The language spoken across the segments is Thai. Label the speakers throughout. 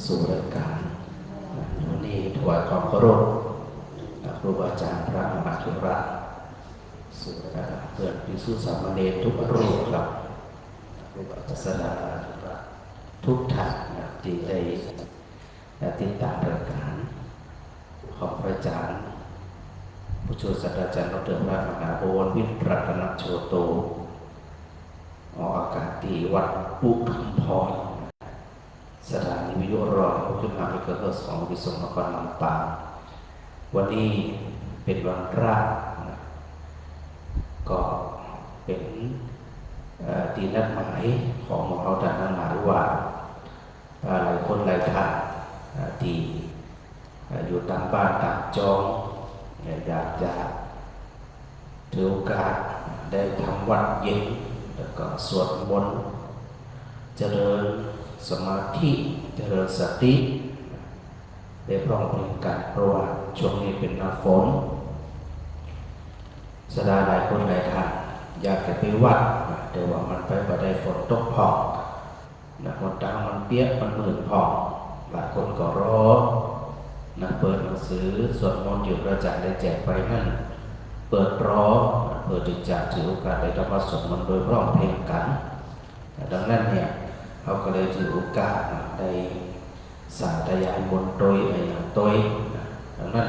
Speaker 1: สู่รายการวันนี้ถวายความเคารพครูบาอาจารย์พระมหาธุระสู่รายการเพื่อนภิกษุสามเณรทุกรูปครับครูบาอาจารย์ทุกท่านที่ได้ติดตามรายการของพระอาจารย์ผู้ช่วยศาสตราจารย์ดร.พระมหาบวรวิทย์รัตนโชโตออกอากาศที่วัดอุทุมพรสถานีวิทยุ165 เมกะเฮิรตซ์ของวิศวนครลำปางวันนี้เป็นวันแรกก็เป็นตีนัดหมายของหมอเราท่านทั้งหลายว่าหลายคนหลายท่านที่อยู่ตามบ้านตามจองอยากจะถือโอกาสได้ทำวัดเย็นแล้วก็สวดมนต์เจริญสมาธิเจริญสติได้พร้อมเพรียงกันเพราะว่าช่วงนี้เป็นหน้าฝนสดาหลายคนหลายท่านอยากจะไปวัดแต่ว่ามันไปบ่ได้ฝนตกพอคนตางมันเปียกมันมืดพอหลายคนก็รอเปิดหนังสือสวดมนต์อยู่พระอาจารย์ได้แจกไปนั่นเปิดรอเพื่อที่จะถือโอกาสได้ทำวัดสวดมนต์โดยพร้อมเพรียงกันดังนั้นเนี่ยเขาก็เลยถือโอกาสได้สาธยายบนโดยอย่างโดยดังนั้น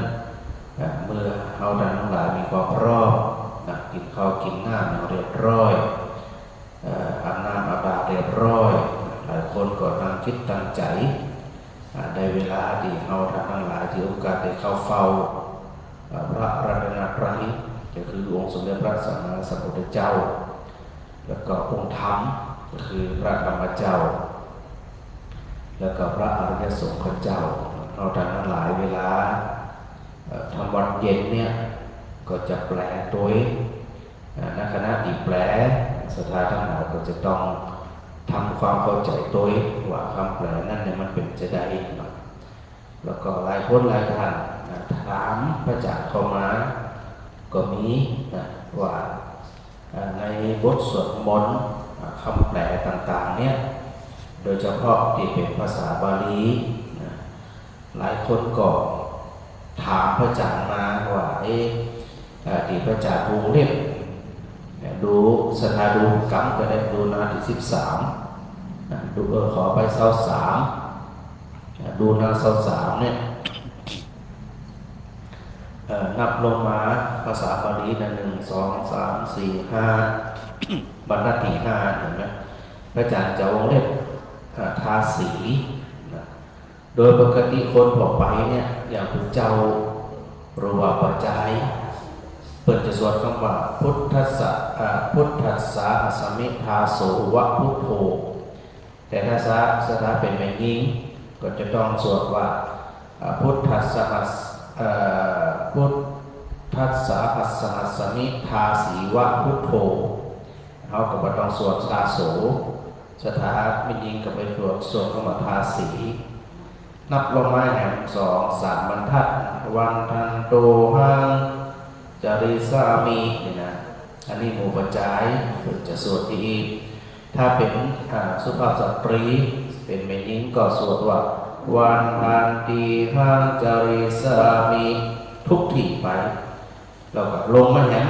Speaker 1: เมื่อเขาทั้งหลายมีความพร้อมกินข้าวกินน้ำเรียบร้อยอาบน้ำอาบน้ำเรียบร้อยหลายคนก็ตั้งคิดตั้งใจได้เวลาที่เขาทั้งหลายถือโอกาสได้เข้าเฝ้าพระรัตนตรัยก็คือองค์สมเด็จพระสัมมาสัมพุทธเจ้าแล้วก็องค์ธรรมก็คือพระธรรมเจ้าแล้วก็พระอริยสงฆ์เจ้าเราทั้งหลายเวลาทำวัดเย็นเนี่ยก็จะแปลโดยนักคณะที่แปลศรัทธาทั้งหลายก็จะต้องทำความเข้าใจโดยว่าคำแปลนั้นเนี่ยมันเป็นจะได้แล้วก็หลายคนหลายท่านถามพระอาจารย์เข้ามาก็มีว่าในบทสวดมนต์คำแปลต่างๆเนี่ยโดยเฉพาะที่เป็นภาษาบาลีหลายคนก็ถามพระอาจารย์มาว่าที่พระอาจารย์วงเล็บดูสถาดูกรรมก็ได้ดูนาที่13ดูขอไป23ดูนา23เนี่ยนับลงมาภาษาบาลีนะ1 2 3 4 5 บรรทัดที่5เห็นไหมพระอาจารย์จะวงเล็บทาสีโดยปกติคนบอกไปเนี่ยอย่างพระเจ้าหรือว่าปัจจัยเปิดจะสวดคำว่าพุทธัสสะอัสสมิทาโสวะพุทโธแต่ถ้าสถาเป็นแม่ยิงก็จะต้องสวดว่าพุทธัสสะอัสสมิทาสีวะพุทโธเขาก็บ่ต้องสวดทาโสสถาไม่ยิงก็ไปสวดคำว่าทาสีนับลงมาแห่ง2 3 บรรทัดวันทันโตหังจาริสามีนี่นะอันนี้หมู่ปัจจัยจะสวดที่อีกถ้าเป็นสุภาพสตรีเป็นแม่หญิงก็สวดว่าวันทันตีหังจาริสามีทุกที่ไปเราก็ลงมาแห่ง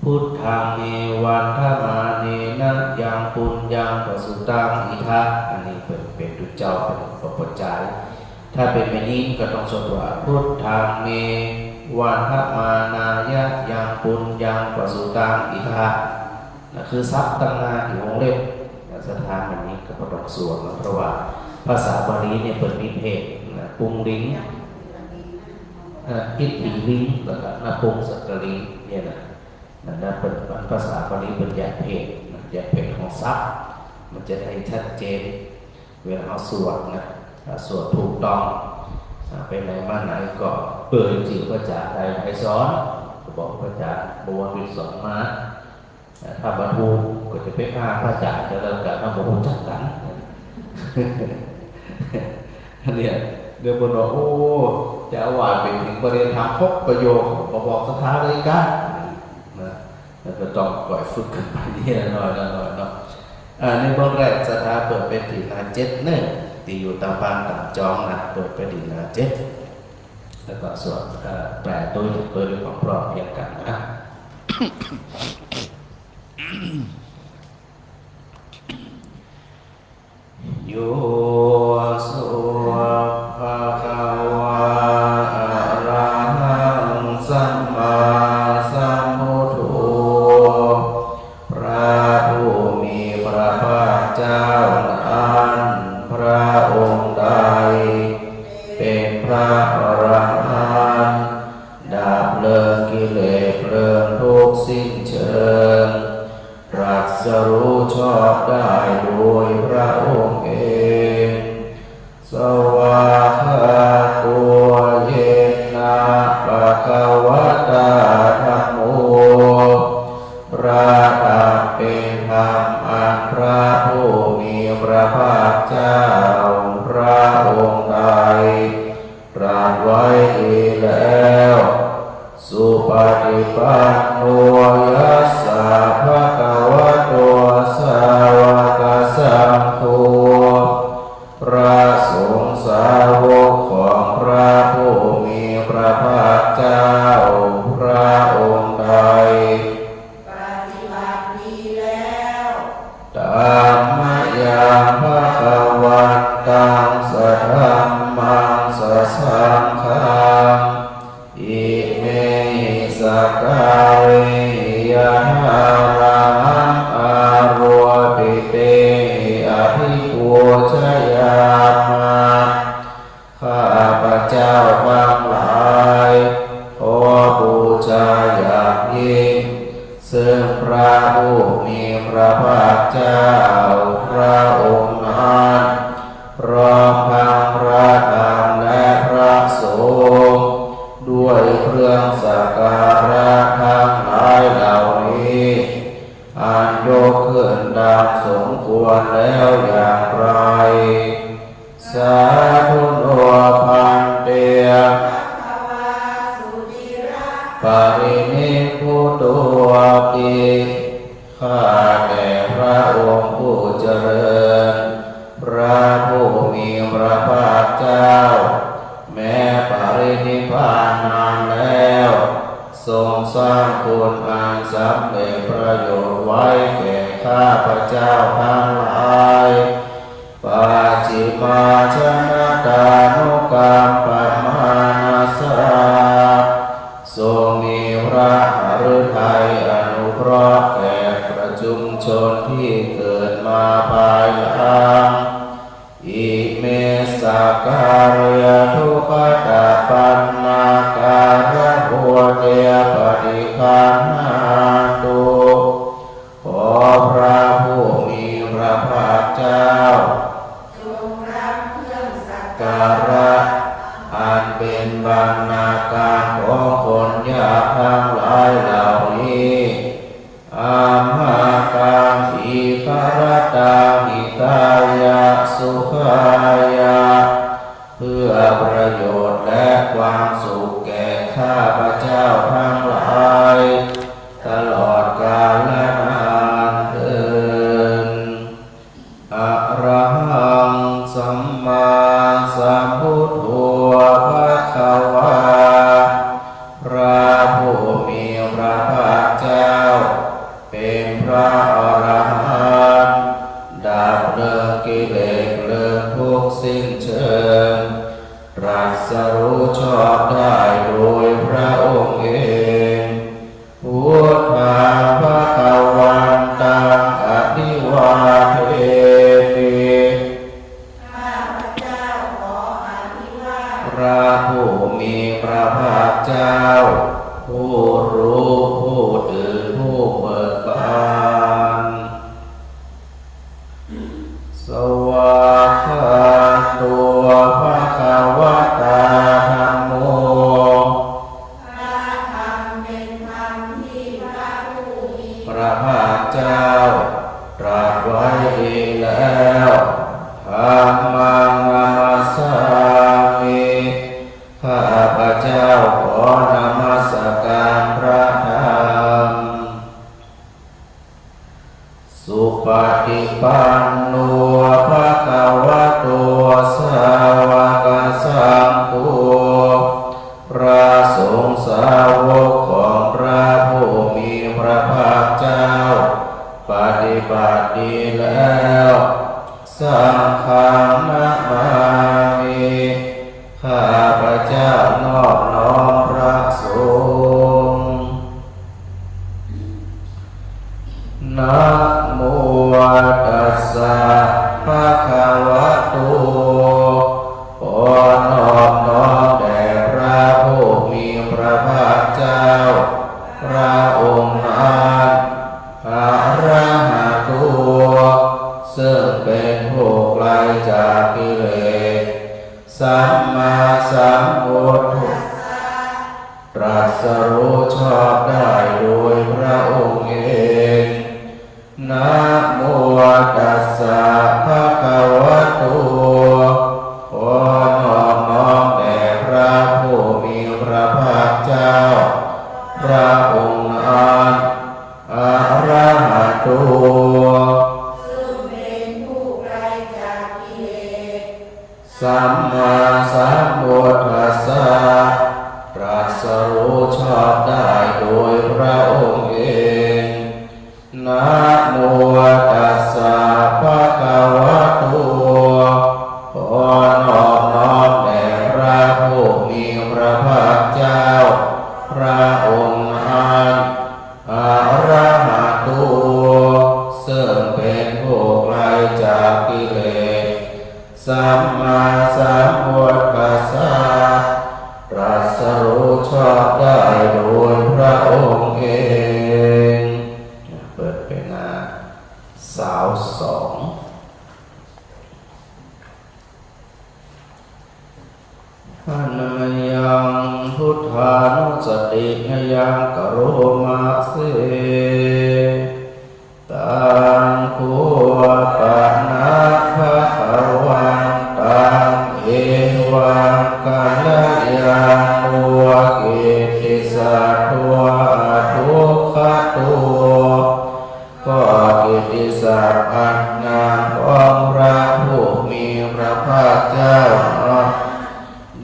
Speaker 1: พุทธังเนวันทมาเนนะยังปุญญังปสุตังอิทะอันนี้เป็นดุจเจ้าเป็นปัจจัยถ้าเป็นแม่หญิงก็ต้องสวดว่าพุทธังเนวันทมานายะยังปุญญังปสุตังอิทะนั่นคือทรัพย์ตั้งนาอยู่วงเล็บสถานแบบนี้ก็ต้องสวดเพราะว่าภาษาบาลีเนี่ยเปิดมีเพศปุงลิงอิทธิลิงแล้วก็นาปุงสักกลิงเนี่ยนะนั่นเป็นภาษาบาลีเป็นแยกเพศของทรัพย์มันจะได้ชัดเจนเวลาเราสวดสวดถูกต้องไปไหนมาไหนก็จริงพระอาจารย์ใดให้สอนก็บอกพระอาจารย์บวรวิสอนมาถ้าบรรลุก็จะไปฆ่าพระอาจารย์จะเริ่มการทำบุญจัดกันเนี่ยเดี๋ยวบอกโอ้จะเอาว่าเป็นถึงประเด็นทางครบประโยคบอกสถาเลยกันแล้วก็ต้องปล่อยฝึกกันไปนี่หน่อยเนาะในเบื้องแรกสถาเปิดเป็นที่7 1 ตีอยู่ตามบ้านตามจองนะโดยประดิษฐ์นะเจ็ดแล้วก็ส่วนแปลโดยของพร้อมเพียงกันนะโยสุภะคะวะอะระหังสัมมาสัมพุทโธพระผู้มีพระภาคเจ้าอันพระองค์ใดเป็นพระอรหันต์ดับเพลิงกิเลสเพลิงทุกข์สิ้นเชิงตรัสรู้ชอบได้โดยพระองค์เองสวากขาโตเยนะภะคะวะตาธัมโมพระธรรมเป็นธรรมอันพระผู้มีพระภาคเจ้าพระองค์ใดตรัสไว้ดีแล้วสุปฏิปันโนยัสสะภะคะวะโตสาวกสังโฆพระสงฆ์สาวกของพระผู้มีพระภาคเจ้าพระองค์ใดปฏิบัติดีแล้วตามมายังภะคะวันตังสัทธัมมังสัสสังฆังอิเมหิสักการิยะหารังอารัวปิเตอภิปูชยามะข้าพเจ้าทั้งหลายขอบูชาอย่างยิ่งซึ่งพระผู้มีพระภาคเจ้าพระองค์นั้นพร้อมทั้งพระธรรมและพระสงฆ์ด้วยเครื่องสักการะทั้งหลายเหล่านี้อันยกขึ้นตามสมควรแล้วอย่างไรสาธุโนพันเตปรินิพพุโตปิข้าแต่พระองค์ผู้เจริญพระผู้มีพระภาคเจ้าแม้ปรินิพพานนานแล้วทรงสร้างคุณอันสำเร็จประโยชน์ไว้แก่ข้าพเจ้าทั้งหลายปัจฉิมาชนะตานุกรรมปมานาสาทรงมีพระหฤทัยอนุเคราะห์แก่ประชุมชนที่เกิดมาภายหลังอิเมสะการยทุกขตาปันนาการะโหเตปฏิคันหาตุขอพระผู้มีพระภาคเจ้าจงรับเครื่องสักการะอันเป็นบรรณาการของคนยากทั้งหลายเหล่านี้อามาการอิคารตาหิตายะสุขายะเพื่อประโยชน์และความสุขแก่ข้าพเจ้าทั้งหลายตลอดกาลและนานเทอญอะระหังสัมมาสัมพุทโธภะคะวะพระผู้มีพระภาคเจ้าเป็นพระอรหันต์ดับเพลิงกิเลสเพลิงทุกข์สิ้นเชิงตรัสรู้ชอบได้โดยพระองค์เองพุทธังภะคะวันตังอภิวาเทมิข้าพเจ้าขออภิวาทพระผู้มีพระภาคเจ้าผู้รู้ผู้ตื่นผู้เบิกบานสวากขาโตภะคะวะตาธัมโมพระธรรมเป็นธรรมที่พระผู้มีพระภาคเจ้าตรัสไว้ดีแล้วธัมมังนัมสสามิข้าพเจ้าขอนมัสการพระธรรมสุป ปฏิปันโนภะคะวะโตสาวกสังโฆพระสงฆ์สาวกของพระผู้มีพระภาคเจ้าปฏิบัติดีแล้วสังฆังนะมามิข้าพระเจ้านอบน้อมพระสงฆ์นะโมตัสสะภะคะวะโตขอนอบน้อมแด่พระผู้มีพระภาคเจ้าพระองค์นั้นอะระหะโตซึ่งเป็นผู้ไกลจากกิเลสสัมมาสัมพุทโธตรัสรู้ชอบได้โดยพระองค์เองนะโมตัสสะภะคะวะโตขอนอบน้อมแด่พระผู้มีพระภาคเจ้าพระองค์นั้นอะระหะโตสัมมาสัมพุทธัสสะตรัสรู้ชอบได้โดยพระองค์เองนะโมตัสสะภะคะวะโตขอนอบน้อมแด่พระผู้มีพระภาคเจ้าพระองค์นั้นอะระหะโตซึ่งเป็นผู้ไกลจากกิเลสสัมมาสัมพุทธัสสะตรัสรู้ชอบได้โดยพระองค์เองเปิดเป็นหน้าสาวสองอันมยังพุทธานุสติยังกโรมาเสตังโคปะนะภะคะวันตังเอวังกัลยังตัวกิตติสัตตัวทุกขตัวก็กิตติศักดิ์อันงามของพระผู้มีพระภาคเจ้า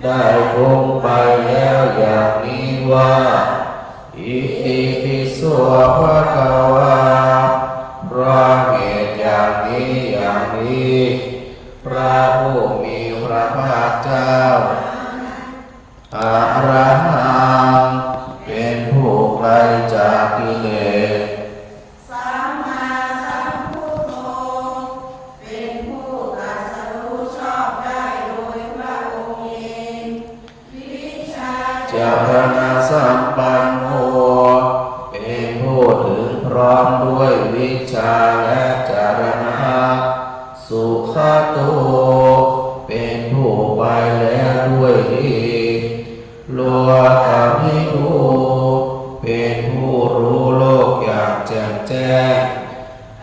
Speaker 1: ได้คงไปแล้วอย่างนี้ว่าอิติปิโสภะคะวาเพราะเหตุอย่างนี้อย่างนี้พระผู้มีพระภาคเจ้าอะระหังเป็นผู้ไกลจากกิเลส
Speaker 2: สัมมาสัมพุทโธเป็นผู้ตรัสรู้ชอบได้โดยพระองค์เองวิชา
Speaker 1: จารณะสัมปันโนเป็นผู้ถึงพร้อมด้วยวิชาและจารณะสุขโตเป็นผู้ไปแล้วด้วยดีโลกาภิภูเป็นผู้รู้โลกอย่างแจ่มแจ้ง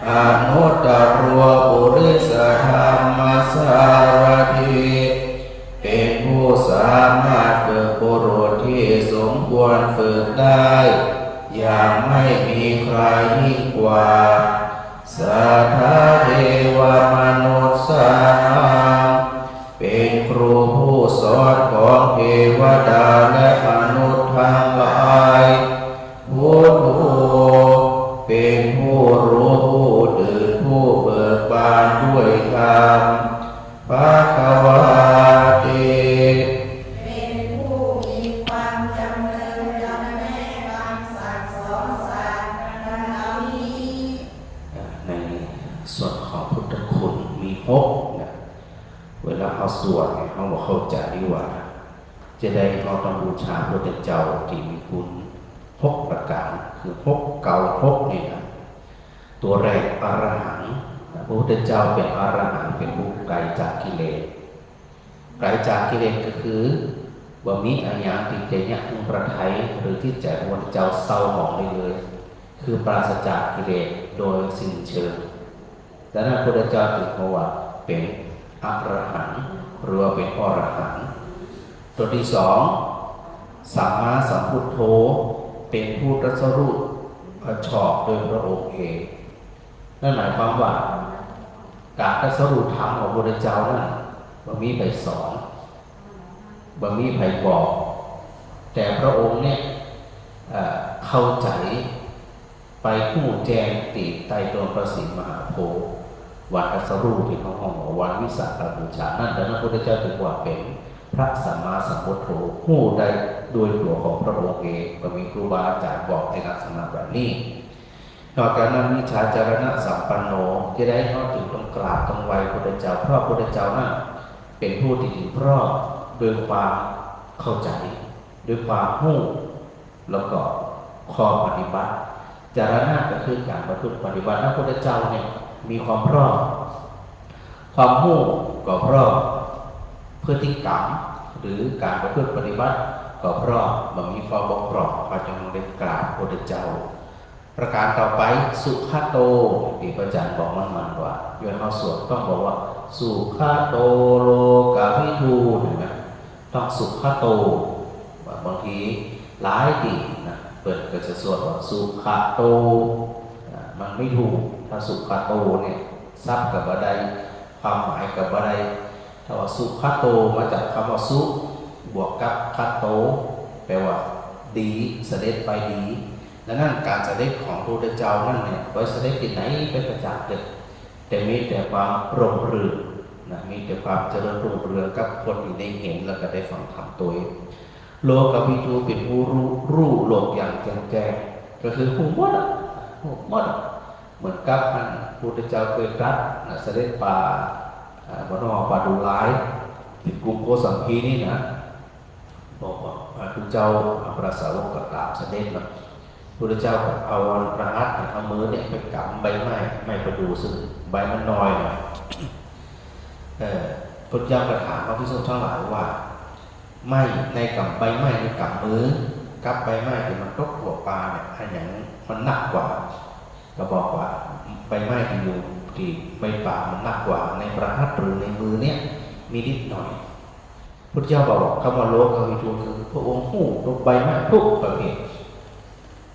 Speaker 1: อนุตตรปุริสธรรมสารถิเป็นผู้สามารถฝึกบุรุษที่สมควรฝึกได้อย่างไม่มีใครยิ่งกว่าสัทธาเทวมนุษย์สานังเป็นครูผู้สอนของเทวดาและมนุษย์ทั้งหลายพุทโธเป็นผู้รู้ผู้ตื่นผู้เบิกบานด้วยธรรมภะคะวะติ
Speaker 2: เป็นผู้มีความจำเริญจำแนกคำสั่งสอนศาสนานี้
Speaker 1: ในส่วนของพุทธคุณมีหกนะเวลาเขาสวดเนี่ยเขาบอกเข้าใจว่าจะได้เขาต้องบูชาพระพุทธเจ้าที่มีคุณหกประการคือหกเก่าหกนี่นะตัวแรกอรหังพระพุทธเจ้าเป็นอรหังเป็นผู้ไกลจากกิเลสไกลจากกิเลสก็คือบ่มีอันยังที่จะยักษ์ประทัยหรือที่จะพระพุทธเจ้าเศร้าหมองได้เลยคือปราศจากกิเลสโดยสิ้นเชิงดังนั้นพระพุทธเจ้าจึงบอกว่าเป็นอรหันต์หรือว่าเป็นอรหันต์ตัวที่สองสัมมาสัมพุทโธเป็นผู้ตรัสรู้ชอบโดยพระองค์เอง นั่นหมายความว่าการได้สรุปธรรมของพระพุทธเจ้านั้นบ่มีไปสอนบ่มีไปบอกแต่พระองค์เนี่ยเข้าใจไปผู้แจงติไตรตรองพระศรีมหาโพธิ์วันอัสรูปที่เขาห้องวันวิสาขบูชานั่นแต่พระพุทธเจ้าถือว่าเป็นพระสัมมาสัมพุทโธผู้ใดโดยตัวของพระองค์เองก็มีครูบาอาจารย์บอกในลักษณะแบบนี้นอกจากนั้นมิจฉาจารณะสัมปันโนที่ได้เข้าถึงตรงกราบตรงไวพุทธเจ้าเพราะพุทธเจ้านั้นเป็นผู้ที่ถึงพร้อมโดยความเข้าใจด้วยความรู้แล้วก็ข้อปฏิบัติจารณะก็คือการประพฤติปฏิบัติพระพุทธเจ้าเนี่ยมีความพร้อมความรู้ก็พร้อมพฤติกรรมหรือการประพฤติปฏิบัติก็พร้อมมันมีความบกพร่องพระจึงได้กราบพระพุทธเจ้าประการต่อไปสุขโตที่พระอาจารย์บอกมันว่าโยนเอาสวดต้องบอกว่าสุขโตโลกาภิทูเห็นไหมต้องสุขโตบางทีหลายทีนะเปิดก็จะสวดว่าสุขโตมันไม่ถูกถ้าสุขโตเนี่ยซับกับอะไรความหมายกับอะไรถ้าว่าสุขโตมาจากคำว่าสุบวกกับคโตแปลว่าดีเสด็จไปดีดังนั้นการเสด็จของพระพุทธเจ้านั่นเนี่ยไว้เสด็จที่ไหนไปประจักษ์เลยแต่มีแต่ความรุ่งเรืองนะมีแต่ความเจริญรุ่งเรืองกับคนที่ได้เห็นแล้วก็ได้ฟังธรรมตัวโลกภิทูเป็นผู้รู้โลกอย่างแจ่มแจ้งก็คือผู้หมดเหมือนกับพระพุทธเจ้าเคยตรัสเสด็จป่าบนป่าดูร้ายที่กรุงโกสัมพีนี่นะบอกว่าพระพุทธเจ้าพระสาวกกราบเสด็จนะพุทธเจ้าเอาพระหัตถ์เอามือเนี่ยไปกำใบไม้ประดู่ซึ่งใบมันน้อยหน่อยพุทธเจ้าก็ถามพระภิกษุทั้งหลายว่าไม้ในกำใบไม้ในกำมือกับใบไม้ที่มันตกหัวปลาเนี่ยอันอย่างมันหนักกว่าก็บอกว่าใบไม้ที่อยู่ที่ใบป่ามันหนักกว่าในพระหัตถ์หรือในมือเนี่ยมีนิดหน่อยพุทธเจ้าบอกคำว่าโลกวิทูคือพระองค์หู้ลงใบไม้ทุกประเภท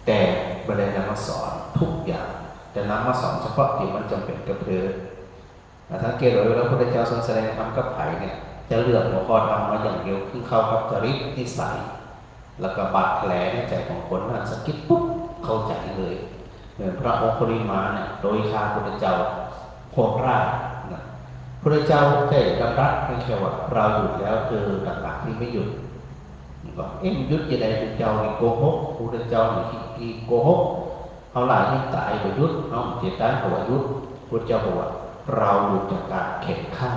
Speaker 1: แต่ไม่ได้นำมาสอนทุกอย่างแต่นำมาสอนเฉพาะที่มันจำเป็นกับเธอถ้าเกศไว้แล้วพระพุทธเจ้าทรงแสดงธรรมกับไผ่เนี่ยจะเลือกหัวข้อธรรมมาอย่างเดียวคือเข้ากับจริตนิสัยแล้วก็บาดแผลในใจของคนนั้นสกิดปุ๊บเข้าใจเลยเหมือนพระองคุลิมานเนี่ยโดยฆ่าพระพุทธเจ้าโหดร้ายนะพระพุทธเจ้าได้ดำรัสให้แค่ว่าเราหยุดแล้วคือหลักๆที่ไม่หยุดก็หยุดจะได้พระเจ้านี่โกหกพระพุทธเจ้านี่โกหกเขาหลายที่ตายไปหยุดเขาเจ็บตายเขาว่าหยุดพระเจ้าบอกว่าเราหยุดจากการเข็นฆ่า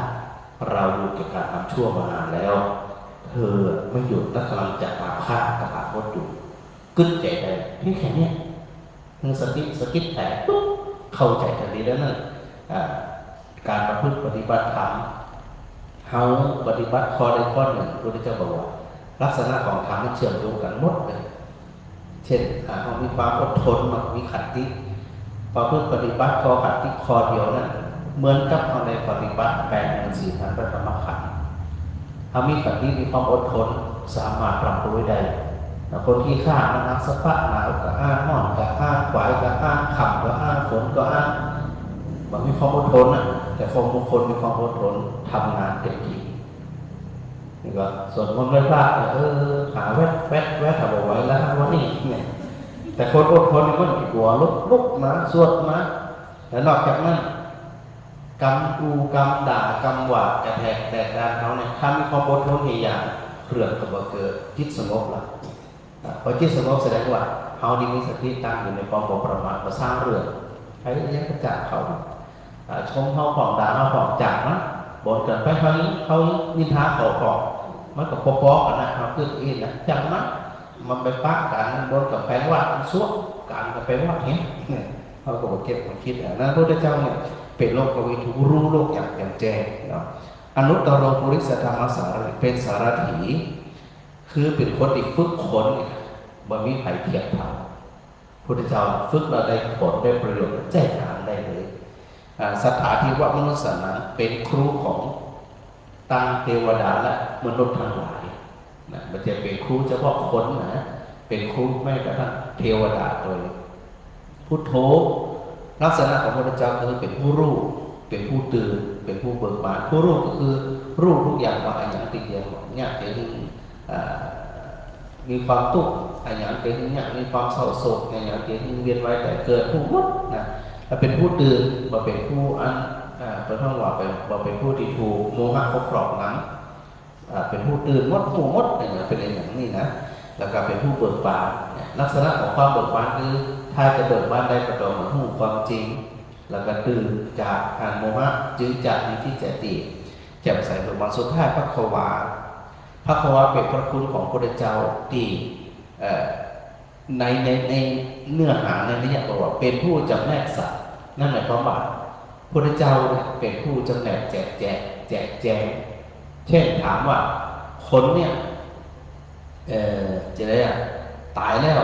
Speaker 1: เราหยุดจากการทำชั่วมานานแล้วเธอไม่หยุดและกำลังจะอาฆาตตถาคตอยู่กึศใจได้เพียงแค่นี้มึงสกิดแผลปุ๊บเข้าใจทันทีแล้วนั่นการประพฤติปฏิบัติธรรมเขาปฏิบัติข้อใดข้อหนึ่งพระพุทธเจ้าบอกว่าลักษณะของธรรมมันเชื่อมโยงกันหมดเลยเช่นเขามีความอดทนมีขันติประพฤติปฏิบัติข้อขันติข้อเดียวนั่นเหมือนกับเขาในปฏิบัติ8,400,000พระธรรมขันธ์เขามีขันติมีความอดทนสามารถปรับตัวได้คนที่ฆ่ามันนักสปะหนาวก็อ้างม่อนก็อ้างขวายก็อ้างขำก็อ้างฝนก็อ้างมันมีความอดทนนะแต่คนบางคนมีความอดทนทำงานเต็มที่นี่ก็ส่วนคนไม่พลาดหาแวะทำเอาไว้แล้ววันนี้เนี่ยแต่คนอดทนนี่มันกลัวลุกมาสวดมาแล้วนอกจากนั้นกำกูกำด่ากำหวาดกระแทกแต่การเขาเนี่ยถ้ามีความอดทนอย่างเครื่องกับเกิดจิตสงบละพอจิตสงบแสดงว่าเขาดีมีสติตั้งอยู่ในความประมาทมาสร้างเรื่องใช้ยังกระจากเขาชมเขาผ่องด่าเขาผ่องจากนะบนเกิดไปเขานินทาเขาผ่องมันกับปอกันนะเขาคืออินนะจังนะมันไปปักกันบนกับแปลงว่าสุดกันกับแปลงว่าเนี้ยเขาก็บอกเก็บมาคิดนะพระพุทธเจ้าเนี่ยเป็นโลกวิทูรู้โลกอย่างแจ่มแจ้งเนาะอนุตตรปุริสธรรมสารเป็นสารถีคือเป็นคนที่ฝึกขนบ่มีไผเทียบเท่าพุทธเจ้าฝึกเราได้ผลได้ประโยชน์แจ้งงานได้เลยสถาธิวมนุษย์นั้นเป็นครูของตั้งเทวดาและมนุษย์ทั้งหลายนะมันจะเป็นครูเฉพาะคนนะเป็นครูไม่กระทั่งเทวดาโดยพุทโธ ลักษณะของพระพุทธเจ้าคือเป็นผู้รู้เป็นผู้ตื่นเป็นผู้เบิกบานผู้รู้ก็คือรู้ทุกอย่างว่าอันอย่างติดเดียวเนี่ยเป็นมีความทุกข์อันอย่างเป็นเนี่ยมีความเศร้าโศกอันอย่างเป็นเวียนว่ายแต่เกิดผู้มดนะเป็นผู้ตื่นมาเป็นผู้เป็นท่องว่าเป็นผู้ที่ถูกโมหะครอบงำเป็นผู้ตื่นมดผู้มดอย่างเป็นอย่างนี้นะแล้วก็เป็นผู้เบิกบานลักษณะของความเบิกบานคือถ้าจะเบิกบานได้ก็ต้องรู้ความจริงแล้วก็ตื่นจากโมหะจึงจะมีที่จะตีแจ่มใสเบิกบานสุดท้ายพระขวาเป็นพระคุณของพระพุทธเจ้าที่ในเนื้อหาในนี้บอกว่าเป็นผู้จำแนกสัตว์นั่นหมายความว่าพระพุทธเจ้าเป็นผู้จำแนกแจกแจงเช่นถามว่าคนเนี่ยจะได้ตายแล้ว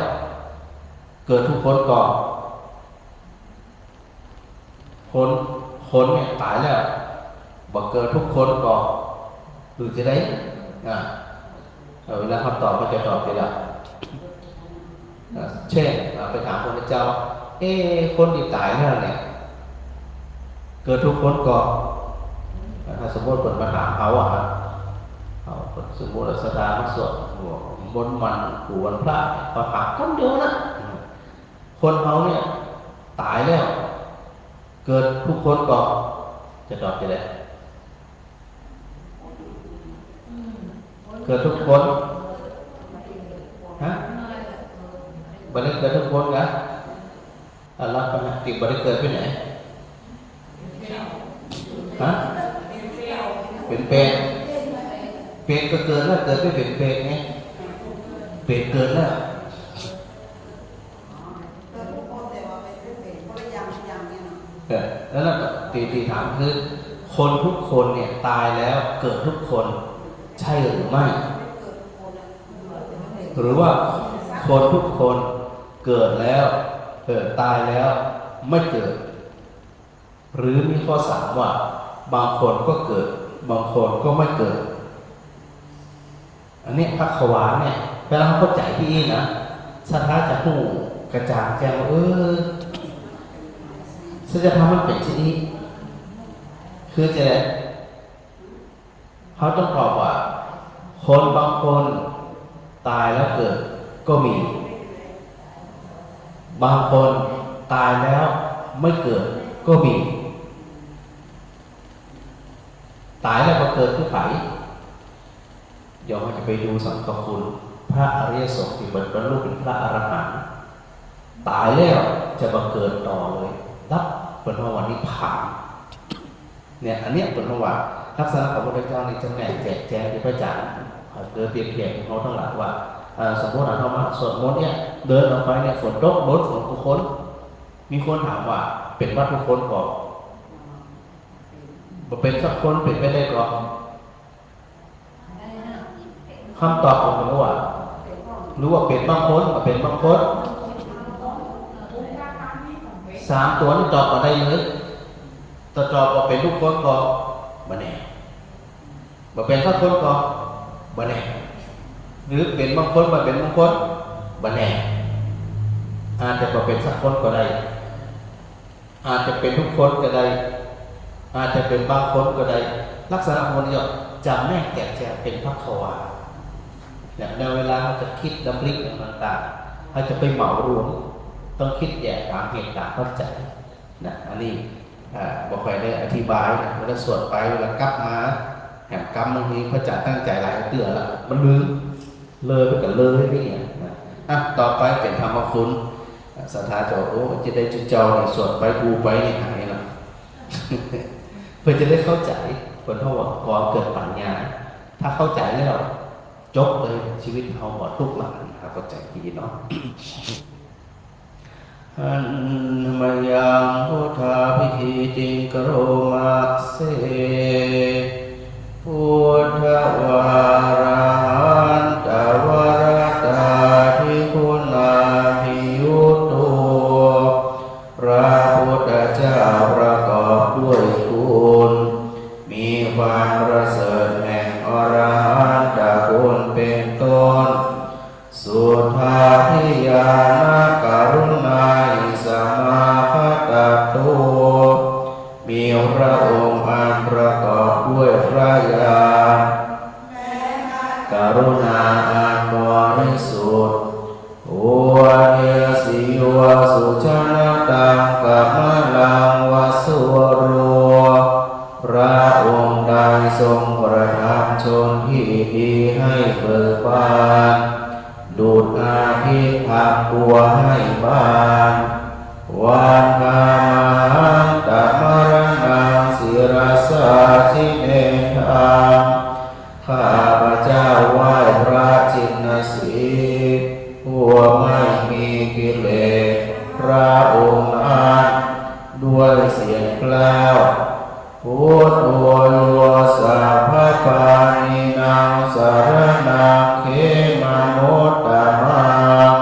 Speaker 1: เกิดทุกคนก่อนคนเนี่ยตายแล้วบอกเกิดทุกคนก่อนหรือจะได้เวลาคำตอบก็จะตอบไปละเช่นไปถามพระเจ้าคนที่ตายแล้วเนี่ยเกิดทุกคนก่อนถ้าสมมติคนมาถามเขาสมมติสถานสวดบนมันกูวันพระพอถามคนเดียวนะคนเขาเนี่ยตายแล้วเกิดทุกคนก่อนจะตอบจะได้เกิดทุกคนฮะบันไดเกิดทุกคนกันAllahปฏิบัติเกิดไปไหนฮะเป็นเป็นก็เกิดแล้วเกิดไม่เป็นเป็นไงเป็นเกิดแล้วแล้วตีถามคือคนทุกคนเนี่ยตายแล้วเกิดทุกคนใช่หรือไม่หรือว่าคนทุกคนเกิดแล้วตายแล้วไม่เกิดหรือมีข้อสามว่าบางคนก็เกิดบางคนก็ไม่เกิดอันนี้พระขวาเนี่ยเวลาเขาเข้าใจที่นี่นะสัทธาจะหูกระจ่างแจ้งฉันจะทำมันเป็นที่นี้คือจะเขาต้องตอบว่าคนบางคนตายแล้วเกิดก็มีบางคนตายแล้วไม่เกิดก็มีตายแล้วมาเกิดคือไผเดี๋ยวเราจะไปดูสังฆคุณพระอริยสงฆ์ที่บรรลุเป็นพระอรหันต์ตายแล้วจะมาเกิดต่อเลยรับเป็นวันนิพพานเนี่ยอันเนี้ยเป็นว่าลักษณะของพระพุทธเจ้าในจำแนกแจกแจงที่พระอาจารย์เดินเปรียบเทียบเขาทั้งหลายว่าสมมติเรามาสวดมนต์เนี่ยเดินออกไปเนี่ยฝนตกรถฝนทุกคนมีคนถามว่าเป็นว่าทุกคนก่อนเป็นสักคนเป็นไม่ได้ก่อนคำตอบของผมว่ารู้ว่าเป็นบางคนมาเป็นบางคน3 ตัวนี่ตอบมาได้เลยตอบว่าเป็นทุกคนก่อนบ่แน่บ่เป็นสักคนก่อนบ่แน่หรือเป็นบางคนบ่เป็นบางคนบ่แน่อาจจะบ่เป็นสักคนก็ได้อาจจะเป็นทุกคนก็ได้อาจจะเป็นบางคนก็ได้ลักษณะคนนี้จำแนกแจกแจงเป็นพระขวาอย่างในเวลาเราจะคิดดำริต่างๆเราจะไปเหมารวมต้องคิดแยกตามเหตุตามเข้าใจนะอันนี้บอกใครได้อธิบายนะเวลาสวดไปเวลากลับมาแห่งกรรมบางทีเขาจะตั้งใจหลายเตือนละมันลืมเลยไปกับเลยนี่นะต่อไปเป็นธรรมคุณสัทธาเจ้าจะได้จุดเจ้าในสวดไปกูไปนี่หายนะเพื่อจะได้เข้าใจคนเขาบอกก่อนเกิดปัญญาถ้าเข้าใจแล้วจบเลยชีวิตเขาหมดทุกหลังเข้าใจดีเนาะหันมายังพุทธาพิธีติงกโรมาเสพุทธวาระหันตวรตาทิคุณาภิยุตโตพระพุทธเจ้าประกอบด้วยคุณมีความประเสริฐแห่งอรหันตคุณเป็นต้นสุทธาทิยานาการุณาอิสมาคต ตุมีพระองค์อันประกอบด้วยพระญาณกรุณาอันบริสุทธิ์โอเนสิวะสุชนะตังกัมมะลังวสุวโรพระองค์ใดทรงประทานชนที่ดีให้เบิกบานดุจอาทิตย์ทำบัวให้บานวันกามังตมรณังศิรสาชิเนธังข้าพเจ้าไหว้พระจินสีผู้ไม่มีกิเลสพระองค์นั้นด้วยเสียงกล่าวพุทโธโยสัพพปานินางสารนังเขมามุตตมัง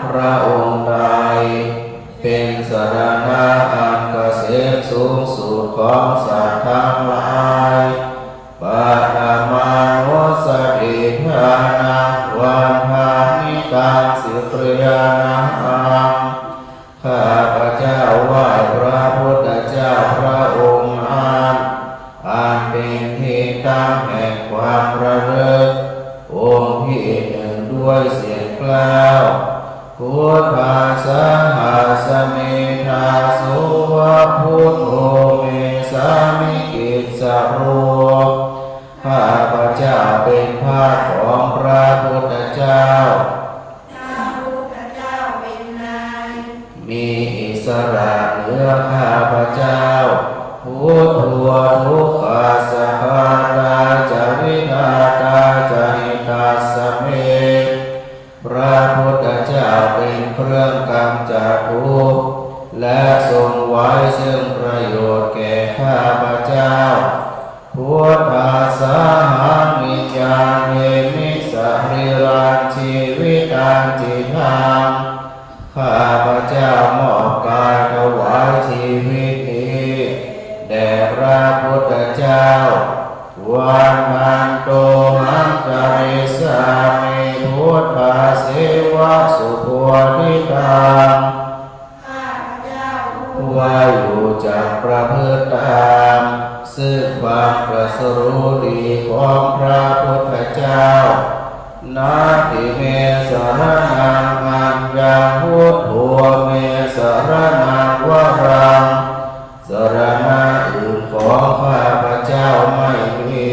Speaker 1: พระองค์ใดเป็นสรณะอันเกษมสูงสุดของสัตว์ทั้งหลายปัตตมานุสติภานังวันทานิตังสิกริยานังข้าพเจ้าไหว้พระพุทธเจ้าพระองค์อันเป็นที่ตั้งแห่งความระลึกองค์ที่หนึ่งด้วยเสียงกล่าวพุทธัสสะหาสเมธาสุวะพุทโธเมสามิกิจสโรข้าพเจ้าเป็นทาสของพระพุทธเจ้ามีอิสระเหนือข้าพเจ้าพุทโธทุกขาสหาตาจาริธาตาจาริตาสเมพระพุทธเจ้าเป็นเครื่องกำจัดทุกข์และทรงไว้ซึ่งประโยชน์แก่ข้าพเจ้าพุทธัสสะหังวิญญาณเนมิสริรังชีวิตังจิตังข้าพเจ้ามอบกายถวายชีวิตนี้แด่พระพุทธเจ้าวันนันโตมังคาริสามิพุทธาเสวะสุโภทิตังว่าอยู่จากประพฤติตามซึ่งความประเสริฐดีของพระพุทธเจ้านาทิเมสรนังอัญญาพุทโธเมสรนังวรังสรณะอื่นของข้าพเจ้าไม่มี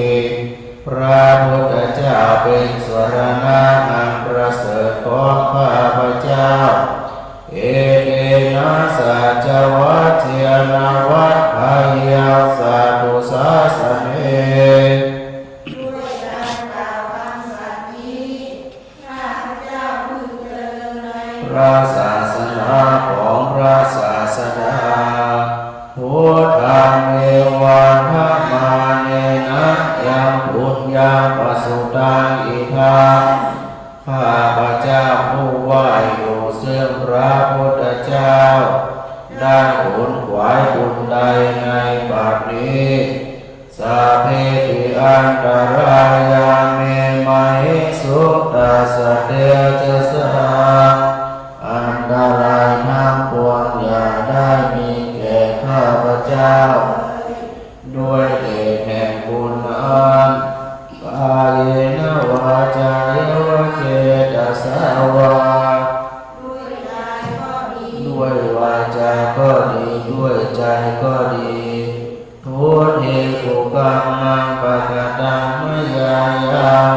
Speaker 1: พระพุทธเจ้าเป็นสรณะอันประเสริฐของข้าพเจ้าเอเดนะสัจวัตเทียนาวัฏพายาสาธุสาสเนพระศาสนาของพระศาสดาพุทธังเอวันธรรมาเนนะยังพุทธาปสุตังอิทังข้าพเจ้าผู้ไหว้อยู่ซึ่งพระพุทธเจ้าได้ขนขวายบุญใดในบัดนี้สัพเพติอันตรายาเมมัยสุตตาสเตจะสหาอันตรายทั้งปวงอย่าได้มีแก่ข้าพเจ้าด้วยเดชแห่งบุญอันกายนวาจาวเจตสาวาด้วยวาจาก็ดีด้วยใจก็ดีทุติปุกังมังปะกตังมยายาม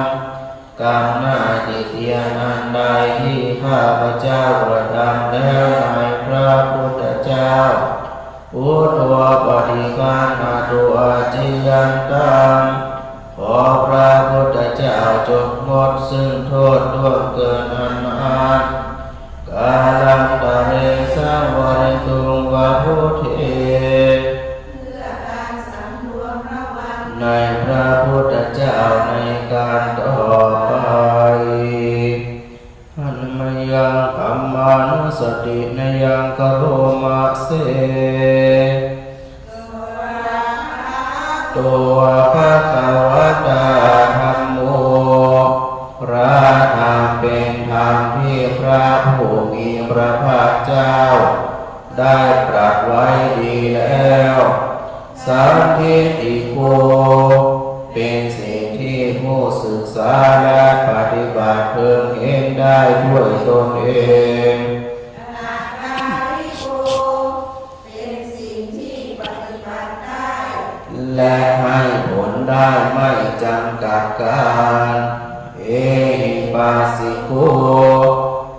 Speaker 1: กรรมหน้าติเตียนอันใดที่ข้าพเจ้ากระทำแล้วในพระพุทธเจ้าพุทโธปฏิการหาตุอาจิยันตังขอพระพุทธเจ้าจงงดซึ่งโทษล่วงเกินอันมหันต์กาลันตะเรสังวริตุงวะพุทเทในพระพุทธเจ้าในการต่อไปอันมยังอัมมานุสตินยังกโรมะเสตัวภะคะวะตาธัมโมพระธรรมเป็นธรรมที่พระผู้มีพระภาคเจ้า ได้ตรัสไว้ดีแล้วสันทิติโกเป็นสิ่งที่ผู้ศึกษาและปฏิบัติเพิ่งเห็นได้ด้วยตนเอง
Speaker 2: อาคาริโกเป็นสิ่งที่ปฏิบัติได้
Speaker 1: และให้ผลได้ไม่จำกัดการเอหิปัสสิโก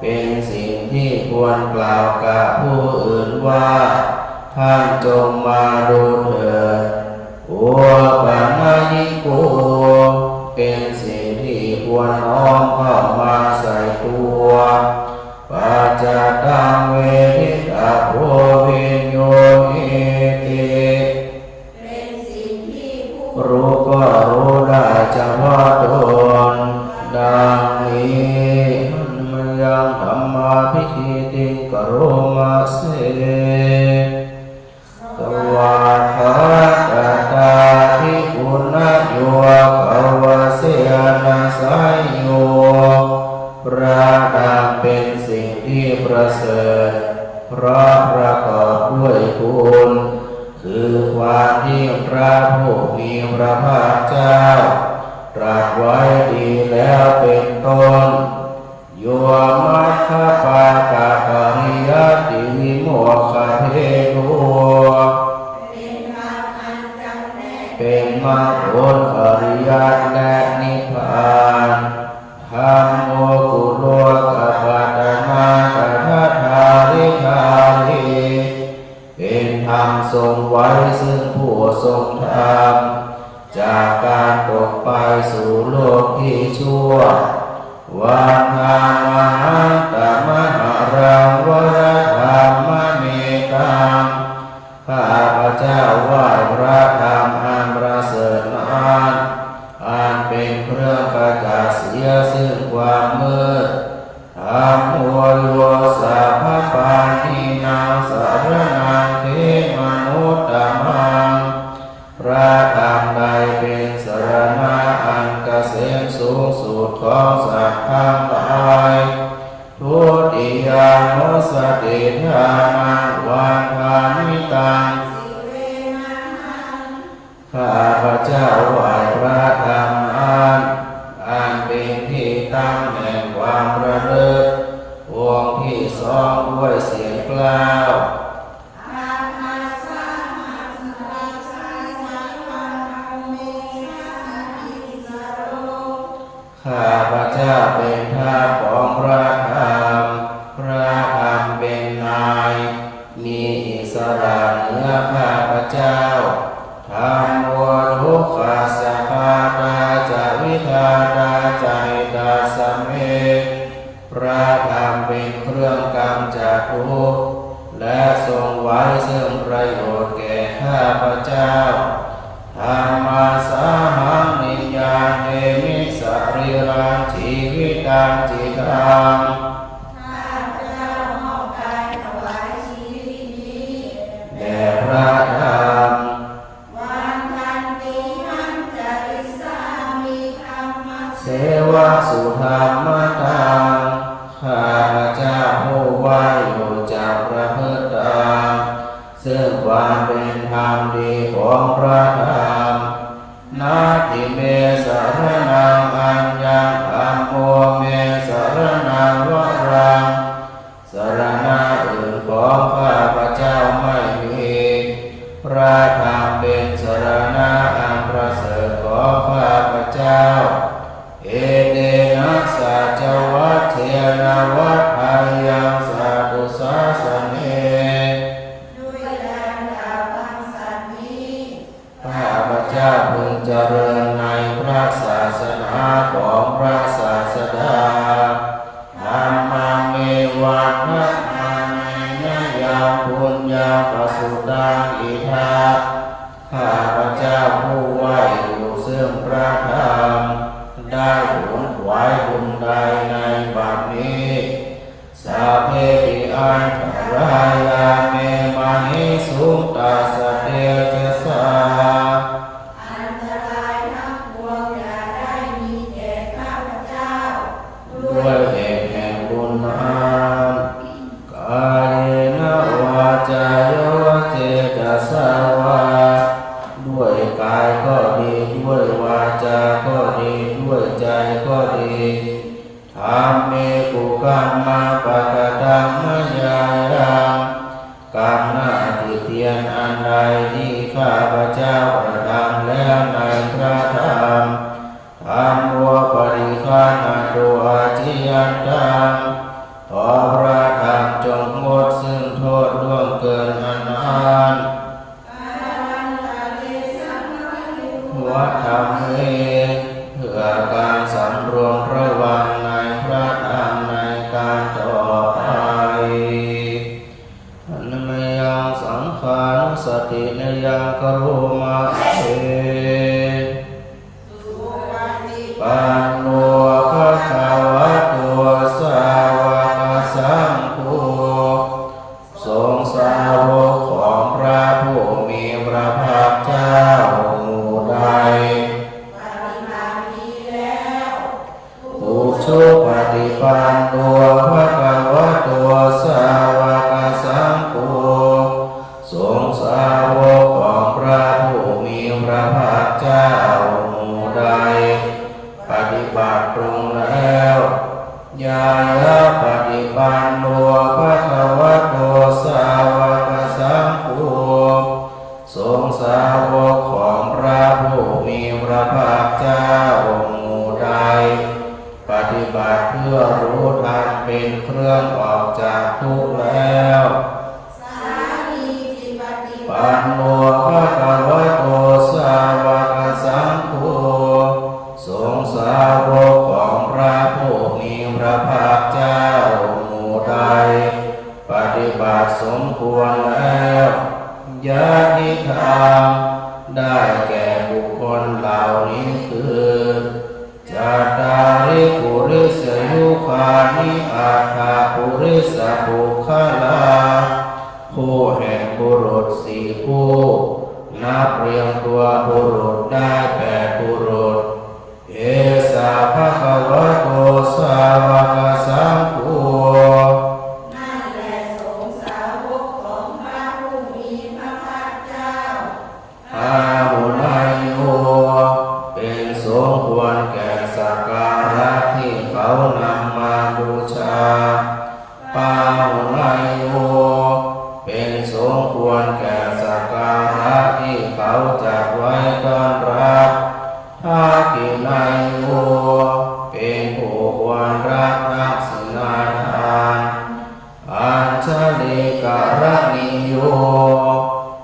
Speaker 1: เป็นสิ่งที่ควรกล่าวกับผู้อื่นว่าท่านจงมาดูเถิดโอปัญญิโกเป็นสิ่งที่ควรน้อมเข้ามาใส่ตัวปัจจตังเวทิตาโพวิญโยหิติ
Speaker 2: เป็นสิ่งที่ผู้
Speaker 1: รู้ก็รู้ได้เฉพาะตนดังนี้มันยังธรรมาภิคิติกโรมาเสสวาคาตตาภิกุณโยขาวเสนาสายโยพระธรรมเป็นสิ่งที่ประเสริฐเพราะประกอบด้วยคุณคือความที่พระผู้มีพระภาคเจ้าตรัสไว้ดีแล้วเป็นต้นโยมัคคปากาปริยติวิโมกขเพโกเป็นมรรคผลอริยและนิพพานธัมโมกุโลกัปปัตนากัทธาริธาริเป็นธรรมทรงไว้ซึ่งผู้ทรงธรรมจากการตกไปสู่โลกที่ชั่ววันธามหันตมหารังวรธรรมเมตังข้าพเจ้าไหว้พระธรรมอันประเสริฐนั้นอันเป็นเครื่องขจัดเสียซึ่งความมืดธัมโมโยสัพพปานินังสารนังเขมนุตตมังพระธรรมใดเป็นสรณะอันเกษมสูงสุดของสัตว์ทั้งหลายทุติยานุสติญาณังวันทานิตังข้าพเจ้าไหว้พระธรรมอันเป็นที่ตั้งแห่งความระลึกวงที่สองด้วยเสียงกล่าวข้าพเจ้าเป็นทาสของพระธรรมพระธรรมเป็นนายมีอิสระเหนือข้าพเจ้าธัมโมทุกขัสสะภาตาจาวิทาตาใจตาสเมพระธรรมเป็นเครื่องกำจัดทุกข์และทรงไว้ซึ่งประโยชน์แก่ข้าพเจ้าธัมมาสาหังนิยาเนมิสริรังชีวิตังจิตัง
Speaker 2: ข้าพเจ้ามอบกายถวายชีวิตนี้
Speaker 1: แด่พระธรรม
Speaker 2: วันทันติหันจริสามิธรรม
Speaker 1: เสวะสุธรรมตังข้าพเจ้าผู้ไหวอยู่จากพระพุทธธรรมซึ่งความเป็นธรรมดีของพระธรรมนาทิเมสรนังอัญญังธัมโมเมสรนังวรังสรณะอื่นของข้าพเจ้าไม่มีพระธรรมเป็นสรณะอันประเสริฐของข้าพเจ้าเอเตนะสัจวัตเทนะวัฏฐายังสัตตุสาสเน
Speaker 2: ด้วยการกล่าวคำสัตย์นี้
Speaker 1: ข้าพเจ้าพึงเจริญในพระศาสนาของพระศาสดาธัมมังเมวัฏฐะมังเมนะยังปุญญาปสุตังอิทาข้าพเจ้าผู้ไหวอยู่ซึ่งพระธรรมได้ผลขวายบุญใดในบัดนี้สัพเพติอันตรายาเมมาหิสุตตาสเตเจสา
Speaker 2: อันตรายทั้งปวงอย่าได้มีแก่ข้าพเจ้า
Speaker 1: ด้วยเหตุแห่งบุญนั้นกาย นะวาจายวเจตสาวาด้วยกายก็ดีด้วยวาจาก็ดีด้วยใจก็ดีธรรมเมกุกัมมาปะกตังมยายังกรรมหน้าที่เตียนอันใดที่ข้าพเจ้ากระทำแล้วในพระธรรมธรรมโมปริฆานาโตอาจิยันตังขอพระธรรมจงงดซึ่งโทษล่วงเกินอันนั้นวัดธรรมเอเพื่อการสำรวมระวังในพระธรรมในการต่อไปอันนยังสังขารสตินยังกรุมาเอปันโนภะคะวะโตสาวกสังโฆทรงสาวกของพระผู้มีพระภาคเจ้าหมู่ใดผู้ชุปฏิปันโนภะคะวะโตสาวกสังโฆทรงสาวกของพระผู้มีพระภาคเจ้าหมู่ใดปฏิบัติตรงแล้วญาณปฏิปันโนภะคะวะโตสาวกสังโฆทรงสาวกของพระผู้มีพระภาคเจ้าหมู่ใดปฏิบัติเพื่อรู้ธรรมเป็นเครื่องออกจากทุกข์แล้วปันโนภะคะวะโตสาวกสังโฆทรงสาวกของพระผู้มีพระภาคเจ้าหมู่ใดปฏิบัติสมควรแล้วญาติธรรมได้แก่บุคคลเหล่านี้คือจัตตาริปุริสยุคานิอัฏฐปุริสบุคคลาผู้แห่งบุรุษสี่ผู้นับเรียงตัวบุรุษได้8บุรุษเอสาภะคะวะโตสาวกสังโฆ
Speaker 2: นั่นแหละสงฆ์สาวกของพระผู้มีพระภาคเจ้า
Speaker 1: อาหุนายโยเป็นสมควรแก่สักการะที่เขานำมาบูชาปาหุนายโยเป็นสมควรแก่สักการะที่เขาจัดไว้ต้อนรับทักขินายโยเป็นผู้ควรรับทักษิณาทานอัญชลิกรณิโย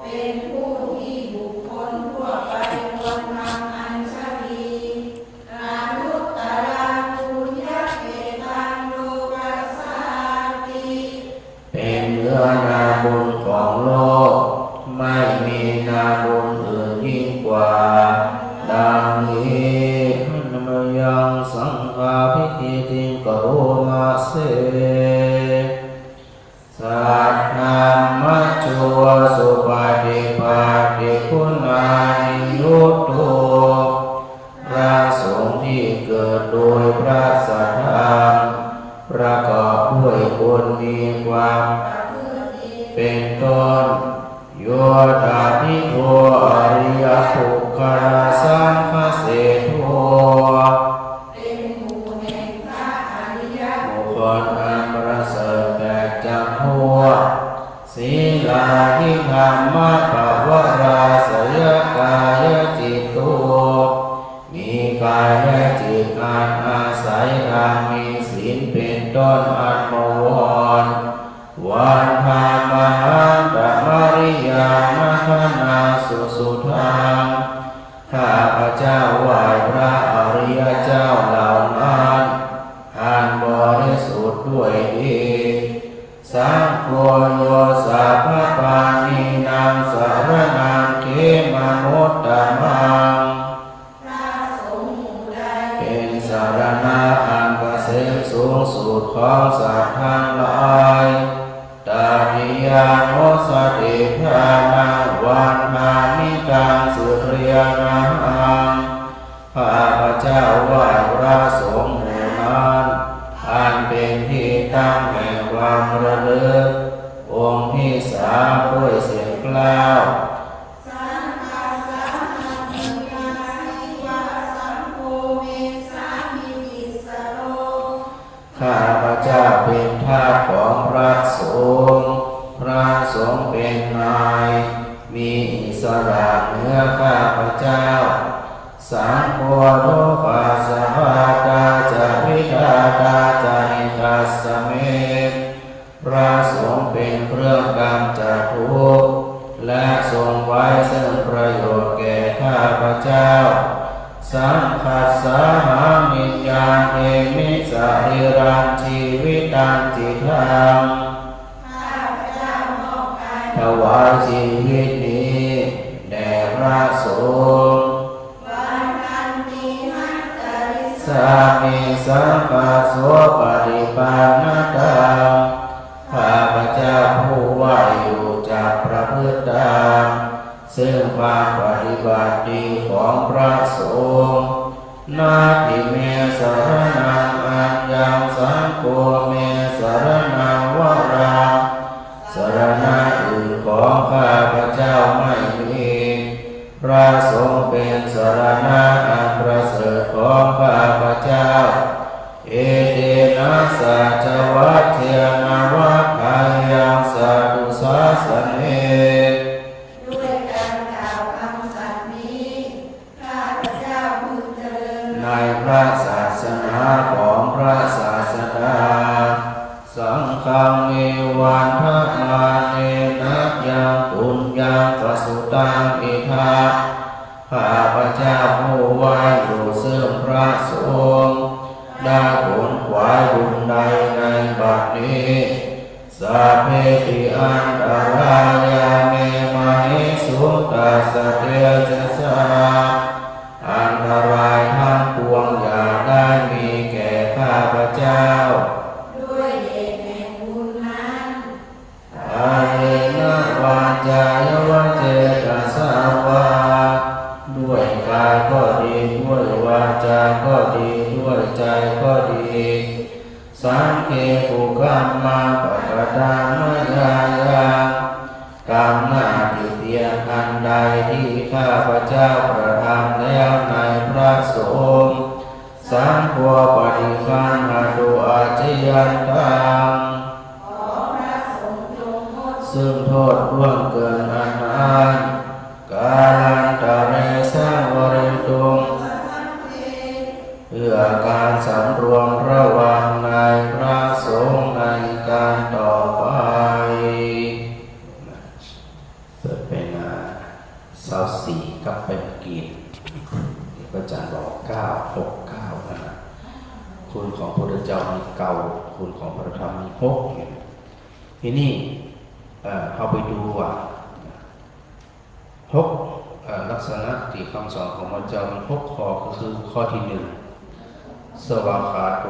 Speaker 2: เป็นผู้ที่บุคคลทั่วไปควรนำอัญชลีอนุตตรังปุญญเกตังโลกัสสาติ
Speaker 1: เป็นเนื้อนาบุญของโลกไม่มีนาบุญอื่นยิ่งกว่าดังนี้นมยังสังฆาภิกิติกโรมาเสสัทธามัจจุสุปฏิปัติคุณานิยุตโตพระสงฆ์ที่เกิดโดยพระสัทธรรมประกอบด้วยคุณมีความเป็นต้นโยธาภิโภอริยปุคคลสังฆเสโท
Speaker 2: เป็นหมู่แห่งพระอริย
Speaker 1: บุคคลอันประเสริฐแตกจากพวกศีลานิธรรมะปะวราสยกายจิตโตมีกายและจิตอันอาศัยธรรมมีศีลเป็นต้นอันบวรวันธามหันตมริยามคนาสุทังข้าพเจ้าไหว้พระอริยเจ้าเหล่านั้นอันบริสุทธิ์ด้วยดีสังโฆโยสัพพปานีนางสารนังเขมนุตตมัง
Speaker 2: พระสงฆ์หมู่ใด
Speaker 1: เป็นสารณะอันเกษมสูงสุดของสัตว์ทั้งหลายตาทิยานุสติภานังวันหามิตังสุริยนังข้าพเจ้าไหว้พระสงฆ์หมู่นั้นอันเป็นที่ตั้งแห่งความระลึกโอ นิสาด้วยเสียงกล้าว
Speaker 2: สังฆาสาหังยาสิวะสังโฆเมสามิติสโร
Speaker 1: ข้าพเจ้าเป็นทาสของพระสงฆ์พระสงฆ์เป็นนายมีอิสระเหนือข้าพเจ้าสังโฆโลภาสภาตาจาวิทาตาจาหิตัสสเมพระสงฆ์เป็นเครื่องกำจัดทุกข์และทรงไว้ซึ่งประโยชน์แก่ข้าพเจ้าสังคัสสะหังวิญญาณเอมิสะริรังชีวิตังจิตัง
Speaker 2: ข้าพเจ้ามอบกาย
Speaker 1: ถวายชีวิตนี้แด่พระสงฆ์
Speaker 2: วันนันติหัตถริส
Speaker 1: สามิสังฆาโสปฏิปันนตังข้าพเจ้าผู้ว่าอยู่จากประพฤติตามซึ่งความปฏิบัติดีของพระสงฆ์นาทิเมสรนังอัญญังสังโฆเมสรนังวรังสรณะอื่นของข้าพเจ้าไม่มีพระสงฆ์เป็นสรณะอันประเสริฐของข้าพเจ้าเอเดนะสัจวัตเทนะวัฏฐายังสัตตุสาสเน
Speaker 2: ด้วยการกล่าวคำสัตย์นี้ข้าพเจ้าพึงเจริญ
Speaker 1: ในพระศาสนาของพระศาสดาสังฆังเมวันทมาเนนะยังปุญญังปสุตังอิทาข้าพเจ้าผู้ไว้อยู่ซึ่งพระสงฆ์ได้ผลขวายบุญใดในบัดนี้สัพเพติอันตรายาเมมหิสุตัสสะเตจสาอันตรายทั้งปวงอย่าได้มีแก่ข้าพเจ้า
Speaker 2: ด้วยเหตุแห่งบุญนั้น
Speaker 1: อาเรนะวาจายวะเจตสาวาด้วยกายก็ดีด้วยวาจาก็ดีด้วยใจก็ดีสังเกตุกัมมาปะกตามยายากรรมหน้าที่เพียงอันใดที่ข้าพเจ้ากระทำแล้วในพระสงฆ์สังฆปฏิคันหาตุอาชยันตัง
Speaker 2: ขอพระสงฆ์จงงด
Speaker 1: ซึ่งโทษล่วงเกินอันอันกาลันตะเรสังวริตุงเพื่อการสำรวมระวังในพระสงฆ์ในการต่อไปเปิดเป็น24กับเป็นกีดพระอาจารย์บอก969นะคุณของพระพุทธเจ้ามีเก่าคุณของพระธรรมมี6ทีนี้เอาไปดูว่าลักษณะที่คำสอนของพระเจ้ามี6ข้อก็คือข้อที่1สวากขาโต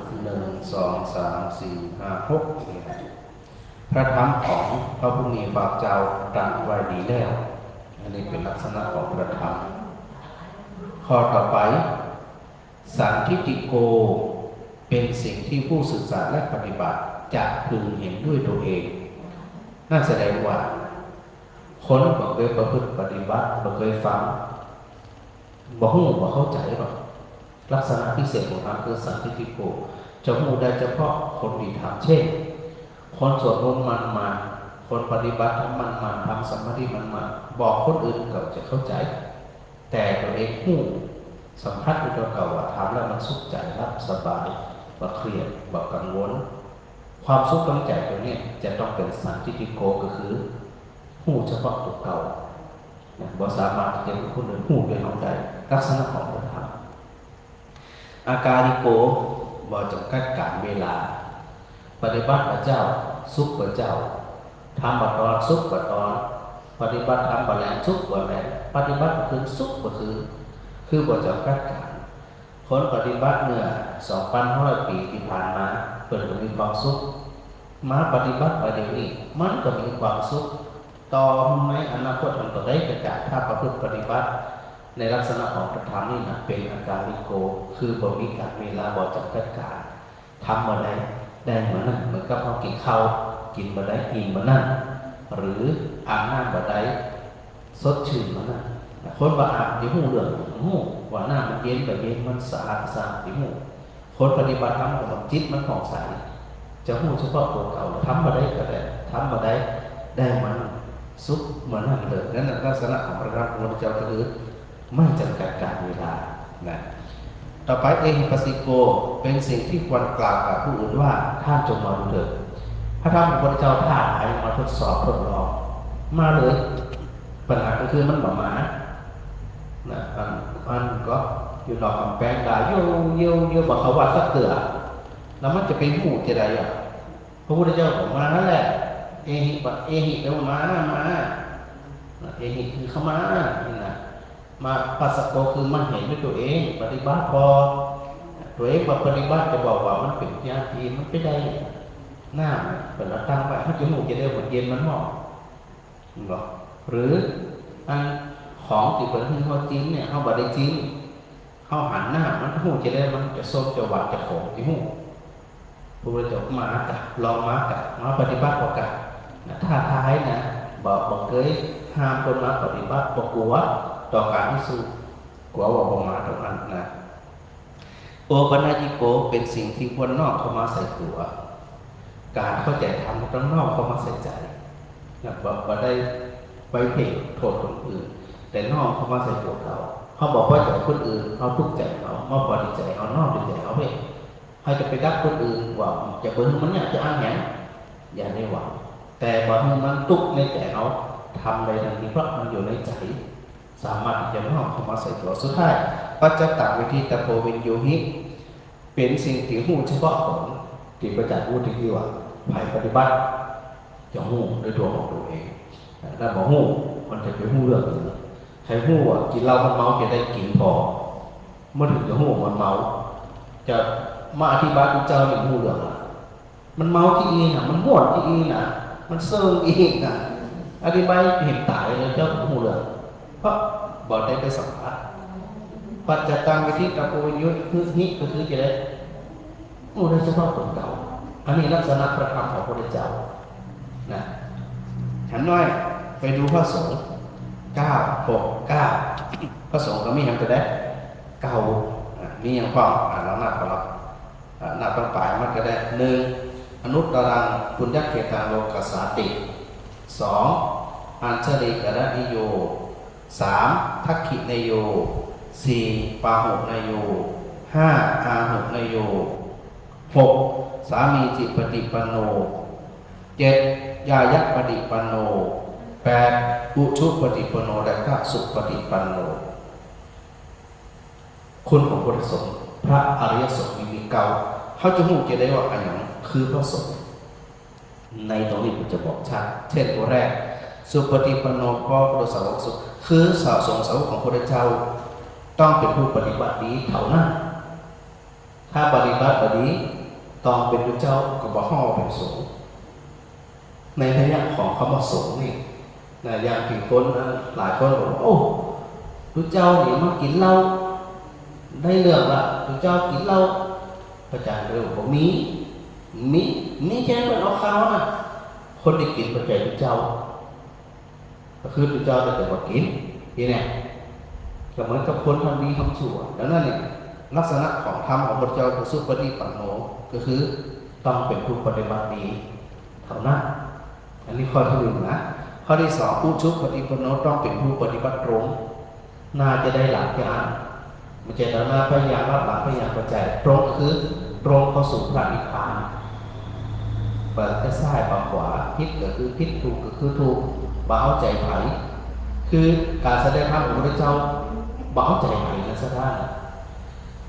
Speaker 1: 1 2 3 4 5 6พระธรรมของพระผู้มีพระเจ้าตรัสไว้ดีแล้วอันนี้เป็นลักษณะของพระธรรมข้อต่อไปสันทิฏฐิโกเป็นสิ่งที่ผู้ศึกษาและปฏิบัติจะพึงเห็นด้วยตัวเองนั่นแสดงว่าคนบ่เคยประพฤติปฏิบัติบ่เคยฟังบ่ฮู้บ่เข้าใจหรอกลักษณะพิเศษของธรรมคือสันทิฏฐิโกจะฮู้ได้เฉพาะคนที่ทำเช่นคนสวดมนต์มันคนปฏิบัติทำมันทำสมาธิมันบอกคนอื่นก็จะเข้าใจแต่ตัวเองฮู้สัมผัสด้วยตัวเก่าว่าทำแล้วมันสุขใจรับสบายบ่เครียดบ่กังวลความสุขของใจตัวนี้จะต้องเป็นสันทิฏฐิโกก็คือหูเฉพาะตัวเก่าบ่สามารถที่จะเป็นคนอื่นหูเป็นของใดลักษณะของพระธรรมอาการิโกบ่จำกัดการเวลาปฏิบัติพระเจ้าสุขพระเจ้าทำบัดตอนสุขบัดตอนปฏิบัติทำบัดแลงสุขบัดแลงปฏิบัติคืนสุขก็คือบ่จำกัดการคนปฏิบัติเมื่อ 2,500 ปีที่ผ่านมาเพิ่นก็มีความสุขมาปฏิบัติไปเดี๋ยวนี้มันก็มีความสุขต่อในอนาคตมันก็ได้กระจายถ้าประพฤติปฏิบัติในลักษณะของพระธรรมนี่นะเป็นอาการลิโกคือบ่มีการเวลาบ่จำกัดการทำเมื่อใดได้เหมือนนั้นเหมือนกับเรากินข้าว กินบ่ได้อิ่มบ่นั่นหรืออาบน้ำบ่ได้สดชื่นบ่นั่นคนบ่อาบที่หูเรื่องหูว่าน้ำมันเย็นแบบเย็นมันสะอาดสะอาดที่หูคนปฏิบัติธรรมของจิตมันของใสจะหูเฉพาะตัวเก่าทำบ่ได้ก็ได้ทำบ่ได้ได้มันสุขเหมือนนั่นเลยนั่นลักษณะของพระพุทธเจ้าก็คือไม่จำกัดการเวลานะต่อไปเอหิปัสสิโกเป็นสิ่งที่ควรกล่าวกับผู้อื่นว่าท่านจงมาดูเถิดพระธรรมของพระเจ้าท่าให้มาทดสอบทดลองมาเลยปัญหาก็คือมันบ่มานะอันก็อยู่นอกกำแพงได้เยี่ยวบอกเขาว่าสักเตือแล้วมันจะเป็นหูจะใดอ่ะพระพุทธเจ้าบอกมานั่นแหละเอหิแล้วมาเอหิคือเข้ามานี่นะมาปัสสโกคือมันเห็นด้วยตัวเองปฏิบัติพอตัวเองมาปฏิบัติจะบอกว่ามันเป็นญาติมันไม่ได้หน้าเป็นเราตั้งไว้มันจะหูจะได้หมดเย็นมันหอมหรอหรืออันของที่เป็นที่เขาจิ้มเนี่ยเขาบัดได้จิ้มเขาหันหน้ามันหูจะได้มันจะส้มจะหวานจะขมที่หูพระพุทธเจ้ามากับลองมากับมาปฏิบัติบอกกับถ้าท้ายนะบอกเคยห้ามคนมาปฏิบัติบอกกลัวต่อการพิสูจน์กลัวว่าประมาทตรงนั้นนะโอปัญญิโกเป็นสิ่งที่ควรนอกเข้ามาใส่ตัวการเข้าใจธรรมต้องนอกเข้ามาใส่ใจนะว่าได้ไปเพ่งโทษคนอื่นแต่นอกเข้ามาใส่ตัวเขาบอกว่าจะคนอื่นเขาทุกข์ใจเขามาพอดีใจเขานอกดีใจเขาเพ่เขาจะไปดักคนอื่นว่าจะเบิ้งมันเนี่ยจะอ้างแหงอย่าได้หวังแต่บางมันทุกข์ในใจเขาทำในทันทีเพราะมันอยู่ในใจสามารถที่จะนอกเข้ามาใส่ตัวสุดท้ายปัจจตังวิธีตะโพวินโยหิเป็นสิ่งที่หูเฉพาะผลที่ประจักษ์รู้ที่ว่าภายปฏิบัติจะหูด้วยตัวของตัวเองถ้าบอกหูมันจะเป็นหูเรื่องอื่นใครหูว่ากินเหล้ามันเมาจะได้กินพอเมื่อถึงจะหูมันเมาจะมาอธิบายคุณเจ้าหนึ่งหูเรื่องมันเมาที่อีน่ะมันม่วนที่อีน่ะมันเซิงอีน่ะอธิบายเห็นตายเลยเจ้าหูเรื่องเพราะบอกได้ไปสัมผัสปัจจตังวิธีตะโพวินโยหิก็คือจะได้หูได้เฉพาะตัวเก่าอันนี้ลักษณะประธรรมของพระพุทธเจ้านะฉันน้อยไปดูพระสงฆ์9 6 9พระสงฆ์ก็มีอย่างจะได้เก่ามีอย่างพอเราหน้าของเราหน้าต้องปลายมันก็ได้1อนุตตรังปุญญเขตังโลกัสสาติ2อัญชลิกรณิโย3ทักขินโย4ปาหุนโย5อาหุนโย6สามีจิตปฏิปันโน7ยายะปฏิปันโน8อุชุปฏิปันโนและก็สุปฏิปันโนคุณของพระสงฆ์พระอริยสงฆ์มีเก่าเขาจะหูจะได้ว่าอันนั้นคือพระสงฆ์ในตรงนี้ผมจะบอกชัดเช่นตัวแรกสุปฏิปันโนก็พระสาวกสุคือสาวสงฆ์สาวกของพระเจ้าต้องเป็นผู้ปฏิบัติดีเท่านั้นถ้าปฏิบัติดีต้องเป็นพระเจ้าก็บอกห้องเป็นสงฆ์ในระยะของคำว่าสงฆ์นี่นะอย่างที่คนหลายคนบอกโอ้พระเจ้าเนี่ยมากินเหล้าได้เรื่องละพระเจ้ากินเหล้าพระเจ้าเรื่องบอกมีแค่เป็นเอาข้าวนะคนที่กินพระเจ้าก็คือพระเจ้าแต่ว่ากินนี่แน่ก็เหมือนกับคนทำดีทำชั่วดังนั้นเนี่ยลักษณะของธรรมของพระเจ้าคือสุปฏิปันโนก็คือต้องเป็นผู้ปฏิบัติดีเท่านั้นอันนี้ข้อที่1นะข้อที่2ผู้ชุปฏิปันโนต้องเป็นผู้ปฏิบัติตรงน่าจะได้หลักการไม่ใช่หน้าพยายามรับหลังพยายามปัจจัยตรงคือตรงเข้าสู่พระนิพพานเปิดกระซ้ายปากขวาผิดก็คือผิดถูกก็คือถูกบ่เอาใจไผคือการแสดงธรรมของพระเจ้าบ่เอาใจไผนะซะท่าน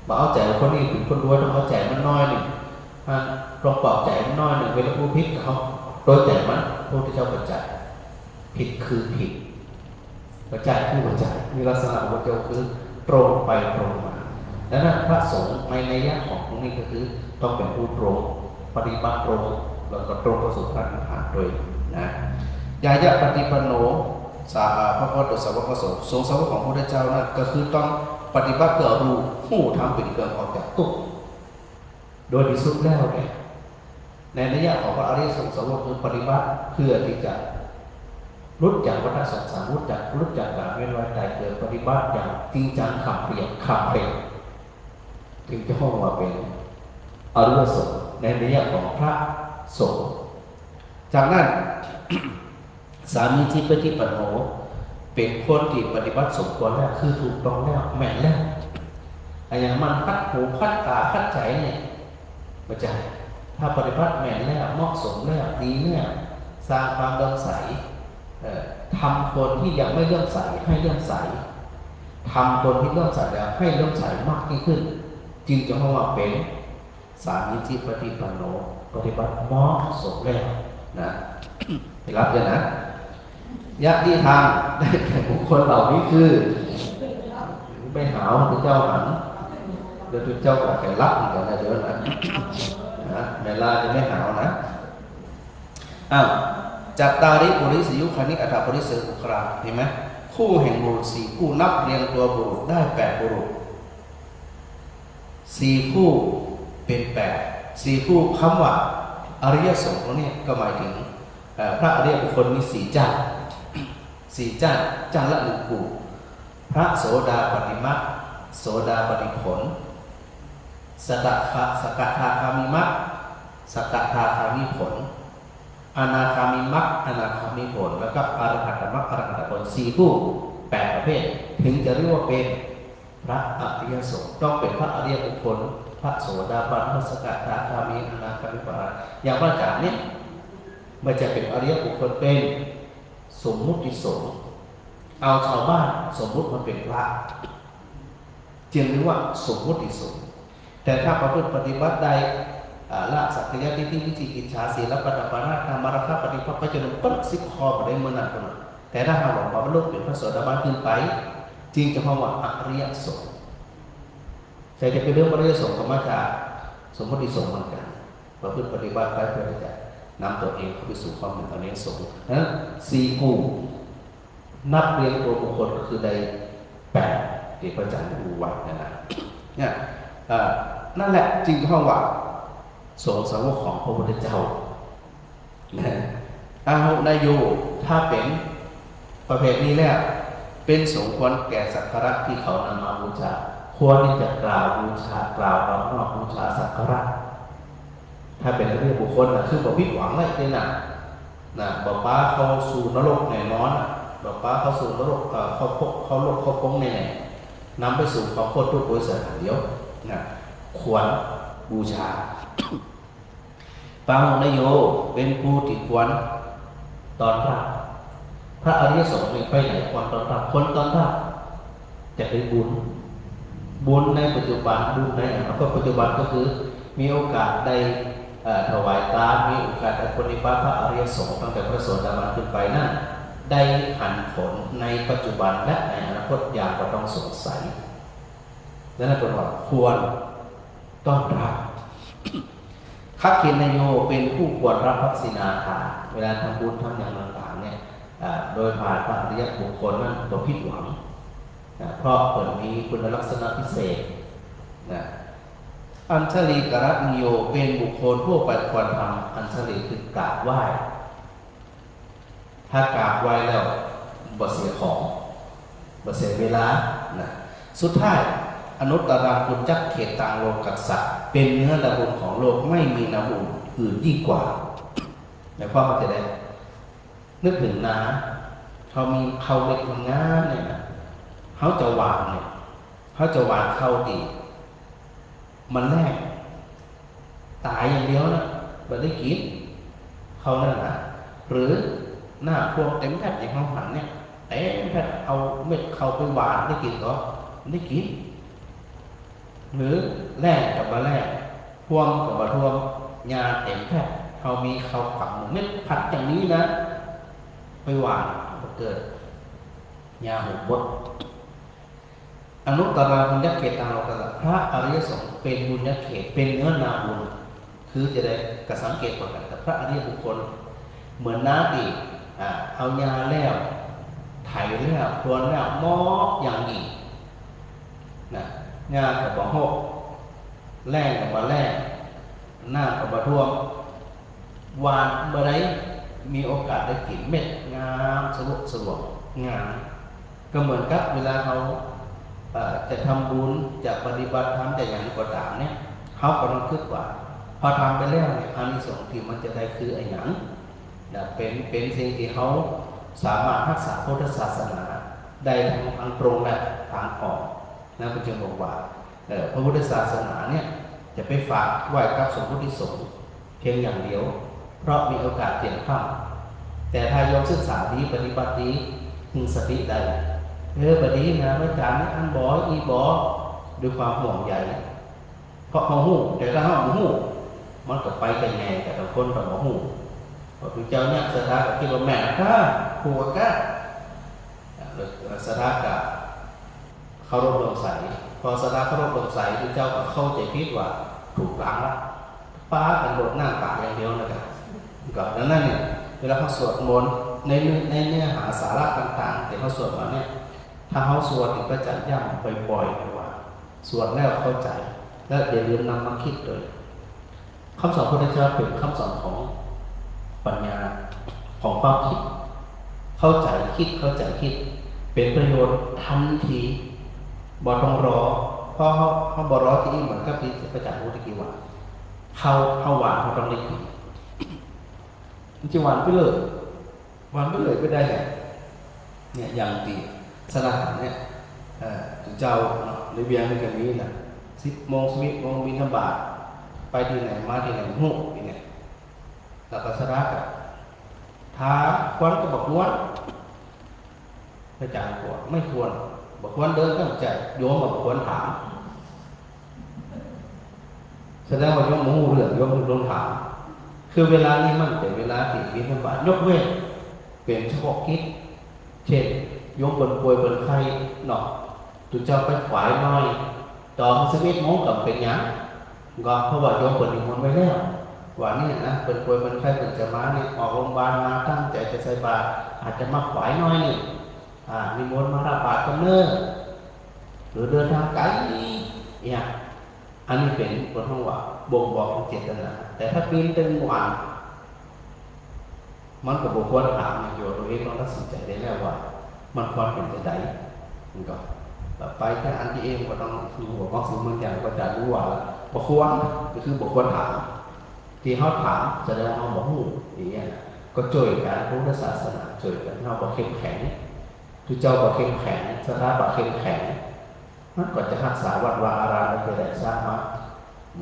Speaker 1: บ่เอาใจคนนี้เป็นคนรวยต้องเอาใจมันน้อยหนึ่งลองปลอบใจมันน้อยหนึ่งเวลาผู้ผิดเขาโดยใจมันพระพุทธเจ้าปัจจัยผิดคือผิดปัจจัยคือปัจจัยมีลักษณะของพระเจ้าคือตรงไปตรงมาดังนั้นพระสงฆ์ในนัยยะของตรงนี้ก็คือต้องเป็นผู้ตรงปฏิบัติตรงแล้วก็ตรงประสบการณ์ผ่านโดยนะยายะปฏิปันโนสาพระพุทธสาวกสงฆ์สงฆ์สาวกของพระพุทธเจ้านั่นก็คือต้องปฏิบัติเพื่อรู้ผู้ทำเป็นเครื่องออกจากทุกข์โดยที่สุดแล้วเนี่ย ในนัยยะของพระอริยสงฆ์สาวกคือปฏิบัติเพื่อที่จะรุดจากวัฏสงสารรุดจากการเวียนว่ายตายเกิดปฏิบัติอย่างจริงจังขับเปลี่ยนถึงจะห้องว่าเป็นอริยสงฆ์ในนัยยะของพระสงฆ์จากนั้น สามีที่ปฏิปันโนเป็นคนที่ปฏิบัติสมควรแล้วคือถูกต้องแล้วแม่นแล้วอย่างมันคัดหูคัดตาคัดใจเนี่ยไม่ใช่ถ้าปฏิบัติแม่นแล้วเหมาะสมแล้วดีแล้วสร้างความเลื่อมใสทำคนที่ยังไม่เลื่อมใสให้เลื่อมใสทำคนที่เลื่อมใสแล้วให้เลื่อมใสมากยิ่งขึ้นจึงจะเรียกว่าเป็นสามีจิปฏิปันโนปฏิบัติเหมาะสมแล้วนะไปรับเลยนะยะที่ทางได้แก่บุคคลเหล่านี้คือไปหาพระเจ้าหันเดี๋ยวพระเจ้าก็แก่รับอีกแล้วนะเดี๋ยวนะเวลาจะไม่หาวนะจัตตาริปุริสยุคานิอัตถปุริสอุคราเห็นไหมคู่แห่งบุรุษสี่คู่นับเรียงตัวบุรุษได้8บุรุษ4คู่เป็น8 4คู่คำว่าอริยสงฆ์เนี่ยก็หมายถึงพระอริยบุคคลมี4จ้าละ1คู่พระโสดาปัตติมรรคโสดาปัตติผลสกทาคามิมรรคสกทาคามิผลอนาคามิมรรคอนาคามิผลแล้วก็อรหัตมรรคอรหัตผล4คู่8ประเภทถึงจะเรียกว่าเป็นพระอริยสงฆ์ต้องเป็นพระอริยบุคคลพระโสดาบันพระสกทาคามีอนาคามิผลอย่างพระอาจารย์เนี่ยมันจะเป็นอริยบุคคลเป็นสมมุติสงฆ์เอาชาวบ้านสมมุติมันเป็นพระจึงเรียกว่าสมมุติสงฆ์แต่ถ้าประพฤติปฏิบัติใดละสักยะทิฏฐิวิจิกิจฉาศีลปฏิปทาธรรมราคะปฏิภาคปัจจุบันปั้น10 ข้อไปได้เมื่อนั้นคนนั้นแต่ถ้าหากว่าบรรลุเป็นพระโสดาบันขึ้นไปจึงจะเรียกว่าอริยสงฆ์แต่จะเป็นเรื่องอริยสงฆ์ก็มาจากสมมุติสงฆ์เหมือนกันประพฤติปฏิบัติไปเพื่อจะนำตัวเองเข้าไปสู่ความเป็นอริยสงฆ์นั้น4คู่นับเรียงตัวบุคคลก็คือได้8ที่พระอาจารย์ดูไว้เนี่ยนั่นแหละจึงเรียกว่าสงฆ์สาวกของพระพุทธเจ้าอาหุนายโยถ้าเป็นประเภทนี้แล้วเป็นสมควรแก่สักการะที่เขานำมาบูชาควรที่จะกล่าวบูชากล่าวน้อมบูชาสักการะถ้าเป็นอริยบุคคลคือบอกผิดหวังเลยเนี่ยบอกป้าเขาสู่นรกแน่นอนบอกป้าเขาสู่นรกเขาโลกเขาพงแน่นำไปสู่ความโคตรทุกข์โศกเสียเดียวควรบูชาปาหุนโยเป็นผู้ที่ควรต้อนรับพระอริยสงฆ์ไปไหนควรต้อนรับคนต้อนรับจะเป็นบุญในปัจจุบันบุญในอนาคตปัจจุบันก็คือมีโอกาสได้ถวายทานมีโอกาสได้ปฏิบัติพระอริยสงฆ์ตั้งแต่พระโสดาบันขึ้นไปนั้นได้หันผลในปัจจุบันและในอนาคตอย่างก็ต้องสงสัยดังนั้นเป็นว่าควรต้อนรับคัคคินโยเป็นผู้ควรรับภักษิณาทานเวลาทำบุญทำอย่างต่างๆเนี่ยโดยผ่านพระอริยบุคคลนั้นตัวผิดหวังเพราะเปิดมีคุณลักษณะพิเศษอัญชลีกรัตนิโยเป็นบุคคลทั่วไปควรทำอัญชลีคือกราบไหว้ถ้ากราบไหว้แล้วบ่เสียของบ่เสียเวลาสุดท้ายอนุตตรังปุญจักเขตตังโลกัสสะเป็นเนื้อนาบุญของโลกไม่มีนาบุญอื่นยิ่งกว่าในความมันจะได้นึกถึงน้ำเขามีเขาเล็กงามเนี่ยเขาจะวางเนี่ยเขาจะวางเข้าดีมันแรกตายอย่างเดียวนะไม่ได้กินเขานั่นนะหรือหน้าพวงเต็มแทบอย่างเขาหันเนี่ยเต็มแทบเอาเม็ดเขาไปหวานได้กินก็ได้กินหรือแรกกับมาแรกพวงกับมาทวงยาเต็มแพทย์เขามีเขาฝังเม็ดผัดอย่างนี้นะไปหวานมาเกิดยาหุบบดอนุตตรบุญญเขตตังโลกัสสะพระอริยสงฆ์เป็นบุญญเขตเป็นเนื้อนาบุญคือจะได้กระสังเกตก่อนแต่พระอริยบุคคลเหมือนน้ำอีกเอายาแล้วไถแล้วพรวนแล้วหม้ออย่างอีกงานกับบ่หกแรงกับบ่แรงหน้ากับบ่ท่วม หวานเมื่อไรมีโอกาสได้กินเม็ดงามสลวกงามก็เหมือนกับเวลาเขาจะทำบุญจะปฏิบัติธรรมจะอย่างก็ตามเนี่ยเขาก็ต้องคิดว่าพอทำไปแล้วเนี่ยอานิสงส์ที่มันจะได้คือไอ้หยังเป็นสิ่งที่เขาสามารถรักษาพุทธศาสนาได้ทางตรงและทางออกนะพระเจ้าบอกว่าพระพุทธศาสนาเนี่ยจะไปฝากไว้กับสมพุทธิสงฆ์เพียงอย่างเดียวเพราะมีโอกาสเปลี่ยนข้ามแต่ถ้ายอมศึกษาดีปฏิบัติดีถึงสติได้บัดนี้นะพระอาจารย์อันบออีบอด้วยความห่วงใยเพราะเขาหูแต่ถ้าเขาหูมันก็ไปกันไงแต่ละคนต้องหูพระพุทธเจ้าเนี่ยสถากับที่ว่าแม่ก็ผัวก็สถากับเขารบลงใสพอสถาเขารบลงใสพระเจ้าก็เข้าใจผิดว่าถูกหลังละป้ากันโดดหน้าตาอย่างเดียวนะครับกับนั้นเนี่ยเวลาเขาสวดมนต์ในเนื้อหาสาระต่างๆที่เขาสวดมาเนี่ยถ้าเขาสวดก็จะย้ำบ่อยๆว่าสวดแล้วเข้าใจและอย่าลืมนำมาคิดเลยคำสอนพระพุทธเจ้าเป็นคำสอนของปัญญาของความคิดเข้าใจคิดเป็นประโยชน์ทันทีบ่ต้องรอเพราะเขาบ่รอที่เหมือนกับที่พระอาจารย์พูดตะกี้ว่าเข้าหวานเขาต้องได้กินจะหวานไปเลยไม่ได้เนี่ยอย่างดีสถานเนี่ยเจ้าในเบียงในกันนี้นะ10 โมงบิณฑบาตไปที่ไหนมาที่ไหนหูนี่เนี่ยแล้วก็สระกับท้าควันก็บอกว่าพระอาจารย์บอกไม่ควรบอกควรเดินตั้งใจโยมบอกควรถามแสดงว่าโยมหูเรื่องโยมลงถามคือเวลานี้มันเป็นเวลาที่บิณฑบาตยกเว้นเป็นเฉพาะกิจเช่นโยมป่วยไข้เนาะตุเจ้าไปขวายน้อยตอน11 โมงกับเป็นยังก็เพราะว่าโยมเปิดนิมนต์ไว้แล้วว่านี่นะป่วยไข้จะมาเนี่ยออกโรงพยาบาลมาตั้งใจจะใส่บาตรอาจจะมาขวายน้อยนี่นิมนต์มารับบาตรกันเนิ่นหรือเดินทางไกลเนี่ยอันนี้เป็นบทว่าบ่งบอกเจตนาแต่ถ้าปีนตึงวันมันก็บ่ควรถามอยู่ตัวเองต้องตัดสินใจได้แล้วว่ามันควรเป็นจะใดมันก็ไปแค่อันที่เองก็ต้องคือหัวข้อสูงมันอย่างก็จะรู้ว่าบ่ควรก็คือบ่ควรถามที่เขาถามแสดงว่าเขาบ่ฮู้อย่างเงี้ยก็ช่วยกันพุทธศาสนาช่วยกันเฮาบ่เข้มแข็งทุกเจ้าบ่เข้มแข็งสถาบันเข้มแข็งมันก็จะรักษาวัดวาอารามไปได้สร้างมา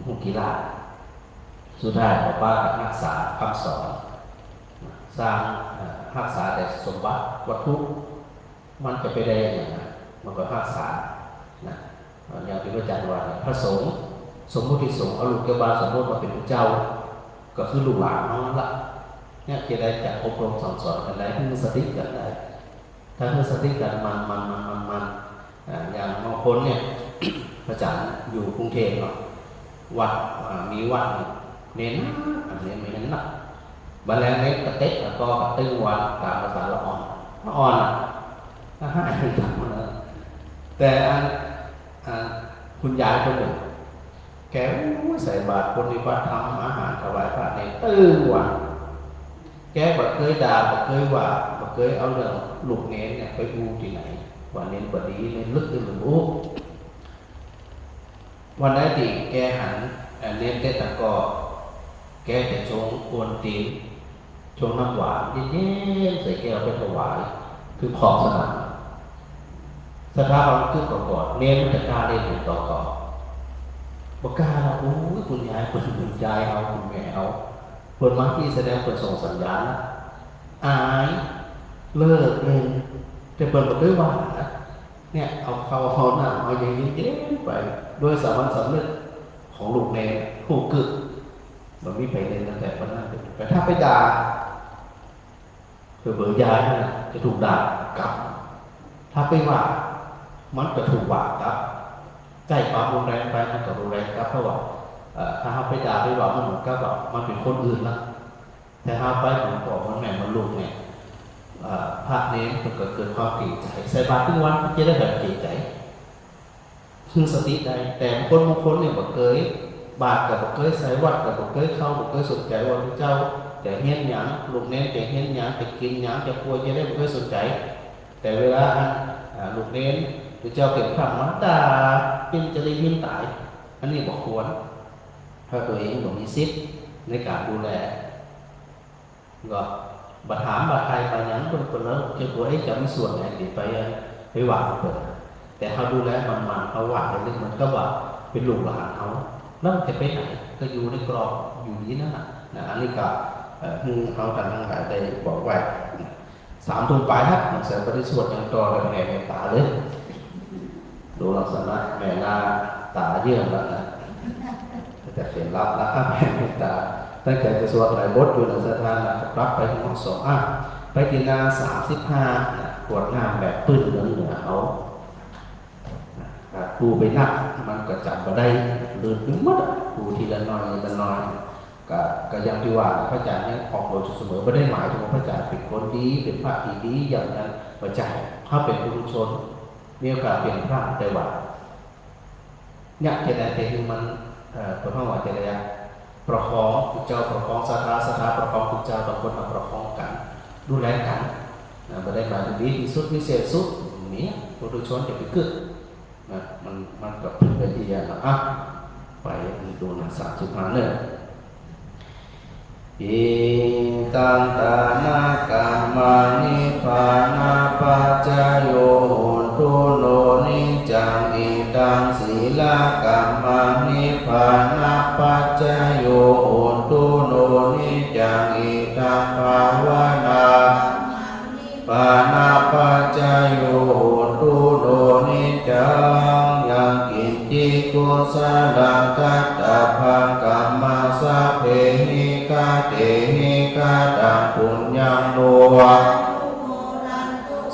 Speaker 1: หุกีฬาสุดท้ายบอกว่ารักษาคำสอนสร้างรักษาแต่สมบัติวัตถุมันจะไปได้อย่างไรมันก็รักษานะอย่างที่พระอาจารย์ว่าพระสงฆ์สมมุติสงฆ์เอาลูกเจ้าบาสมมติมาเป็นพระเจ้าก็คือลูกหลานน้องละเนี่ยจะได้จากอบรมสอนกันได้ที่สติกันได้ถ้าเพื่อสติกันมันอย่างบางคนเนี่ยพระอาจารย์อยู่กรุงเทพเนาะวัดมีวัดเน้นไม่นั้นนะบัลแลงเล็กกระเต็กแล้วก็กระตึ้งวันตามภาษาละอ่อนถ้าให้ทำมันแต่คุณยายคนหนึ่งแกใส่บาตรปฏิบัติธรรมอาหารถวายพระในตึ้งวันแกบอกเคยด่าบอกเคยว่าบอกเคยเอาเรื่องลูกเน้นเนี่ยไปดูที่ไหนว่าเน้นบดีเน้นลึกหรือรู้วันนั้นที่แกหันเน้นเตะตะกอแกจะชงกวนตีนชงน้ำหวานเย็นๆใส่แก้วไปถวายคือขอบสนามสถาบันคือก่อนเน้นจะกล้าเล่นต่อบอกกล้าเราโอ้ยคุณยายคุณยายเอาคุณแม่เอาคนมาที่แสดงคนส่งสัญญาณอายเลิกเล่นแต่เปิดบอกด้วยว่าเนี่ยเอาหน้าเอาอย่างนี้เย็นไปโดยสามัญสำนึกของลูกแม่ผู้กึกมันไม่ไปเล่นตั้งแต่วันนั้นแต่ถ้าไปด่าเบื่อยายนั่นแหละจะถูกด่ากลับถ้าไปว่ามันจะถูกว่ากลับใจความรุนแรงไปมันก็รุนแรงครับเพราะว่าถ้าเขาไปด่าไปว่ามันเหมือนกับว่ามันเป็นคนอื่นนะแต่ถ้าไปเหมือนบอกมันแม่มันลูกเนี่ยพระเน้นมันก็เกิดความเกลียดใจใส่บาตรทุกวันจะได้แบบเกลียดใจซึ่งสติได้แต่คนบางคนเนี่ยบอกเคยบาตรกับบอกเคยใส่วัดกับบอกเคยเข้าบอกเคยสนใจว่าพระเจ้า จะเฮี้ยนหยังลูกเน้นจะเฮี้ยนหยังจะกินหยังจะป่วยจะได้ไม่ค่อยสนใจแต่เวลาลูกเน้นหรือเจ้าเก็บข้ามมันตาเป็นจะได้ยิ้มตายอันนี้บอกควรถ้าตัวเองต้องมีสิทธิ์ในการดูแลก็บัดถามบัดใครไปหยังคนแล้วเจ้าตัวจะมีส่วนไหนที่ไปหวังเปิดแต่เขาดูแลมันเขาหวังในเรื่องมันก็ว่าเป็นลูกหลานเขาแล้วมันจะไปไหนก็อยู่ในกรอบอยู่นี้นั่นนะอันนี้ก็คือเขาทำทั้งหลายได้บอกไว้3 ทุ่มไปครับหนังสือปฏิสวดยังต่อเลยแม่ตาเลยดูลักษณะแม่นาตาเยื่อแล้วนะจะเขียนรับแล้วแม่ตาตั้งแต่จะสวดหลายบทอยู่ในสถานะรับไปทั้งหมด2ไปตีนา35ขวดน้ำแบบปื้นเหนือเขาปูไปนักมันก็จับมาได้เลื่อนดึงมัดปูทีละน้อยก็ยังที่ว่าพระอาจารย์เนี่ยออกโดยเสมอไม่ได้หมายถึงว่าพระอาจารย์เป็นคนดีเป็นพระที่ดีอย่างนั้นพระอาจารย์ถ้าเป็นผู้ชนมีโอกาสเปลี่ยนพระแต่ว่าเนี่ยเจตนาที่มันตัวพระว่าเจตนาประคองคุณเจ้าประคองสถาประคองคุณเจ้าต่างคนมาประคองกันดูแลกันไม่ได้หมายถึงดีที่สุดพิเศษสุดนี้ผู้ชนจะไปเกิดมันกับเป็นไปที่อย่างนะไปดูหนัง35เนี่ยอิตังตานากัมมานิพานาปัจจโยโหตุโนนิจังอิตังศีลกัมมานิพานาปัจจโยโหตุโนนิจังอิตังภาวนาปานาปัจจโยโหตุโนนิจังยังกินจิกุสลังกัตตะภังกัมมาสะเพหิกาเตหิกาตังปุญญังโน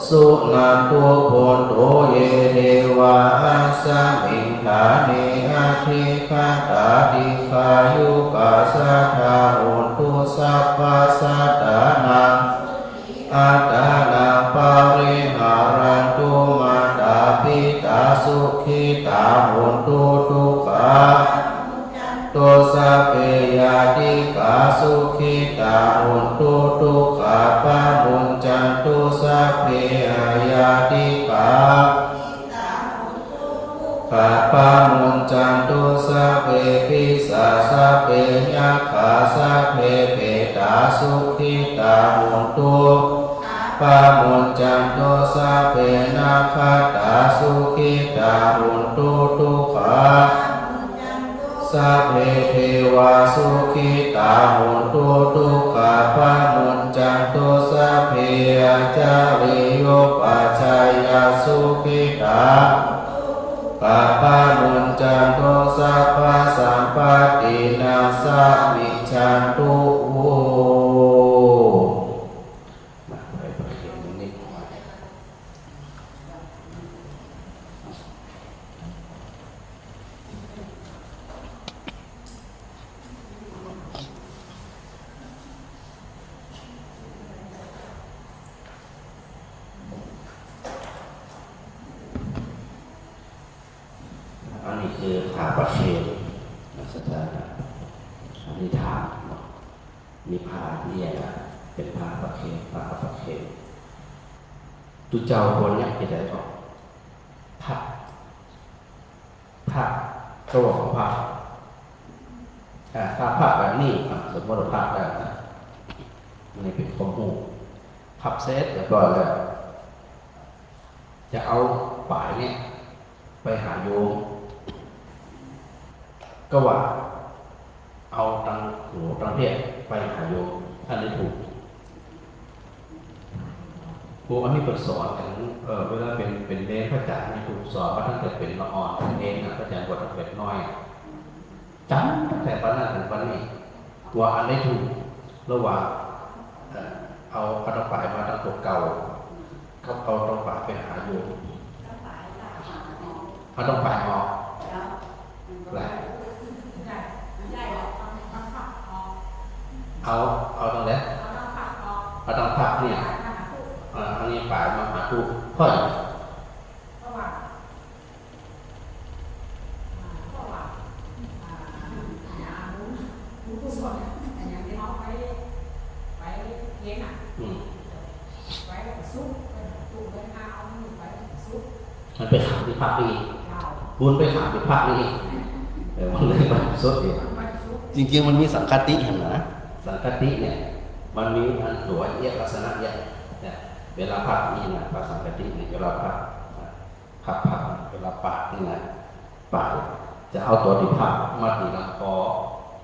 Speaker 1: สุนันตุโพนโตเยเทวาสัมมิงฐานิอาทิคาตาดิคายุกาสัทธาโหตุสัพพสัตตานังอัตตานังปาริหารันตุมาตาปิตาสุขิตาโหตุทุกขาตุสัพเพยาติกาสุขิตาโหตุทุกขาปะมุญจันตุสัพเพยาติกาขาปะมุญจันตุสัพเพปิสาสัพเพยัคขาสัพเพเปตาสุขิตาโหตุปะมุญจันตุสัพเพนาคาตาสุขิตาโหตุทุกขาสัพเพเทวาสุขิตาโหตุทุกขาปะมุญจันตุสัพเพอาจาริโยปัจจายสุขิตาปะปะมุญจันตุสัพพะสัมปตินาสัพมิจันตุโหอันนี้คือผาประเคนนะสัตว์นะอันนี้ถามมีผาเนี่ยนะเป็นผาประเคนตุเจ้าคนเนี่ยจะได้ก็ผักตัวของผักถ้าผักแบบนี้สมมติว่าผักแบบนะนี่เป็นข้อมูลผักเซตเดี๋ยวก่อนเลยจะเอาป่ายเนี่ยไปหาโยมก็ว่าเอาตังหัวตังเพียไปหาโยมท่านได้ถูกพวกอันนี้เปิดสอนถึงเวลาเป็นเดนพระอาจารย์นี่ถูกสอนว่าตั้งแต่เป็นละอ่อนเป็นเองนะพระอาจารย์บวชตั้งแต่น้อยจำตั้งแต่ปัจจุบันถึงปัจจุบันตัวอันได้ถูกระหว่างเอาตะปายมาตั้งตัวเก่าเขาเอาตะปายไปหาโยมเขาต้องปายออกแหละเอาตรงนี้เอาตรงผักเนี่ยอันนี้ปลายมาหาผู้พ่อย มันไปขามที่พักนี่บุญไปขามที่พักนี่มันเลยมันสุดเดียวจริงๆมันมีสังคติเห็นนะสังคติเนี่ยมันมีอันหลวงเอียลักษณะเนี่ยเวลาพักนี่นะพระสังคติเนี่ยเวลาพักเวลาปากนี่นะปากจะเอาตัวที่พักมาตีลำคอ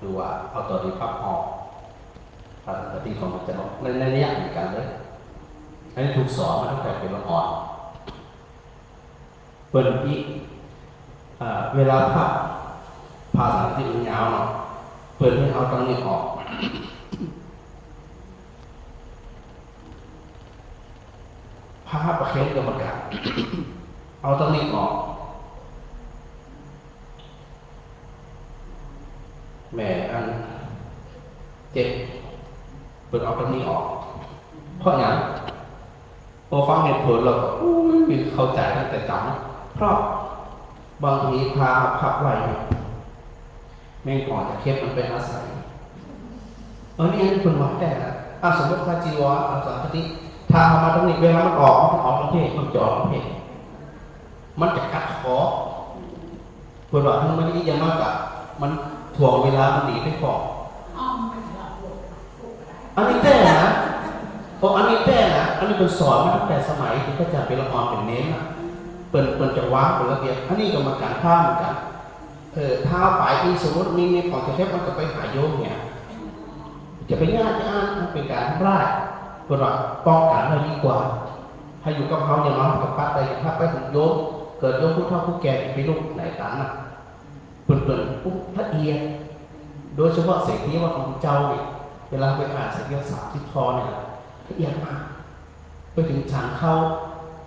Speaker 1: ดูว่าเอาตัวที่พักออกพระสังคติของมันจะในนี้เหมือนกันเลยอันนี้ถูกสอนมาตั้งแต่เป็นละอ่อนเปิดอีกเวลาพักภาษาที่มันยาวเนาะเปิดให้เอาตรงนี้ออกภาพประเคนกรรมการเอาตรงนี้ออกแม่อันเจ็บเปิดเอาตรงนี้ออกเพราะอย่างพอฟังเหตุผลเราก็เข้าใจตั้งแต่จำเพราะบางทีพาพับไว้แม่งก่อนจะเค็บมันเป็นอาศัยนี่อันนี้คุณวัดได้นะสมมติพระจีวรสังคติถ้าเอามาตรงนี้เวลามันออกประเภทมันจะออกประเภทมันจะกัดคอคุณว่าทั้งมันนี้ยังมากกับมันถ่วงเวลามันหนีไม่พออันนี้แต่นะเพราะอันนี้แต่นะอันนี้เป็นสอนมาตั้งแต่สมัยที่พระอาจารย์เป็นละครเป็นเน้นนะเปิดจะว้าเป็นระเบียบอันนี้ก็มาการข้ามเหมือนกันเท้าปลายที่สมมติมีของจะแค่มันจะไปหาโยมเนี่ยจะไปญาติมันเป็นการร่ายตัวเราป้องกันเราดีกว่าถ้าอยู่กับเขาอย่างน้อยกับปัดไปถ้าไปถึงโยมเกิดโยมผู้เฒ่าผู้แก่ไปลูกไหนตันน่ะเปิดปุ๊บละเอียดโดยเฉพาะเสียงที่ว่าของเจ้าเนี่ยเวลาไปอ่านเสียง30 คอเนี่ยละเอียดมากไปถึงฉันเข้า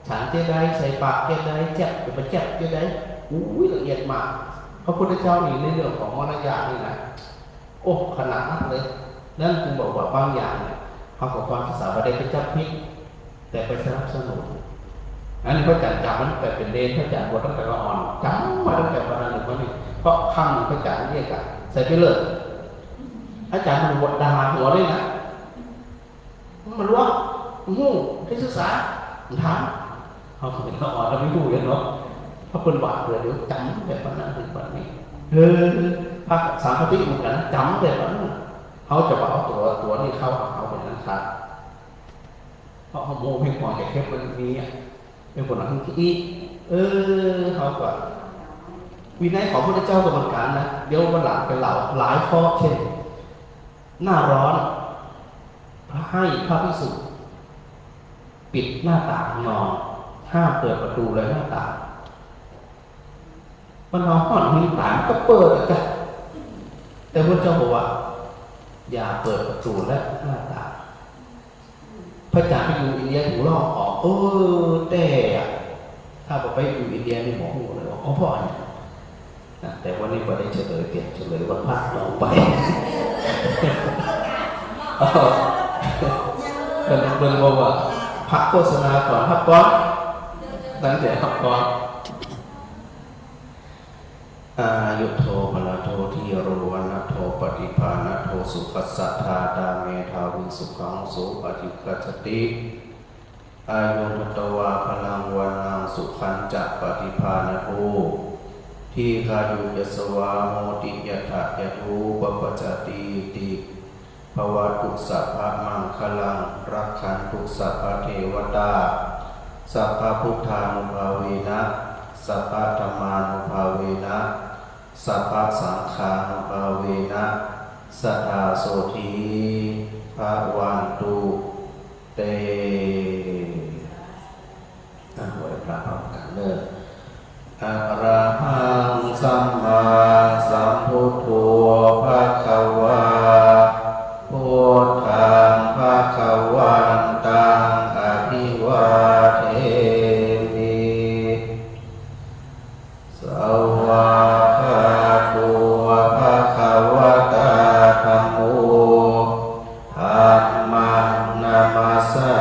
Speaker 1: ฉันเจ๊ได้ใส่ปากเจ๊ได้แจ๊บไปแจ๊บเจ๊ได้ละเอียดมากพระพุทธเจ้านี่ในเรื่องของมรยาทนี่นะโอ้ขนาดนั้นเลยนั่นจึงบอกว่าบางอย่างเนี่ยเขากับความศึกษาประเด็นเป็นจับพิษแต่ไปสนับสนุนอันนี้พระอาจารย์จำมันแต่เป็นเลนพระอาจารย์บทตั้งแต่ละอ่อนจำมาตั้งแต่วันนั้นถึงวันนี้เพราะคำพระอาจารย์เรียกกันใส่ไปเลยอาจารย์มันบทด่าหัวด้วยนะมันรู้ว่าได้ศึกษาถามเขาเป็นละอ่อนเราไม่รู้เลยเนาะเพราะคนบาดเลยเดี๋ยวจำแบบนั้นถึงวันนี้พระสังฆทิเหมือนกันจำแบบนั้นเขาจะบอกตัวนี้เข้าเขาเป็นนั้นครับเพราะเขาโม่ให้ก่อนแค่เป็นนี้เป็นคนหลังที่เขาก็วินัยของพระเจ้าก็เหมือนกันนะเดี๋ยววันหลังเป็นเหล่าหลายข้อเช่นหน้าร้อนให้พระภิกษุปิดหน้าต่างนอนห้ามเปิดประตูและหน้าต่างมันนอนห้องหิ้งต่างก็เปิดกันแต่พระเจ้าบอกว่าอย่าเปิดประตูและหน้าต่างพระอาจารย์ไปอยู่อินเดียถูกลอกออกแต่ถ้าไปอยู่อินเดียนี่หมอหูเลยว่าพ่อเนี่ยแต่วันนี้ก็ได้เฉลยว่าพระลงไปเป็นบอกว่าพักโฆษณาก่อนพักก่อนตั้งแต่พักก่อนอายุโทพลโททีโรวนะโทปฏิภาณโทสุขัสสะธาดาเมธาวิสุขังโสปฏิคัจติอายุมตวาพลังวันนังสุขันจะปฏิภาณโททีฆายุยสวาโมติยถายทูปปัจจติติภวตุสัพพะมังคลังรักขันตุสัพพะเทวตาสัพพะพุทธานุภาเวนะสัพพะธัมมานุภาเวนะสัพพะสังฆานุภาเวนะสัทธาโสธีภะวันตุเตไหวพระพร้อมกันเนอะอะระหังสัมมาสัมพุทโธภะคะวาพุทธังภะคะวันตังอภิวาเทมิสวาคาโตภะคะวะตาธัมโมธัมมังนามัสสา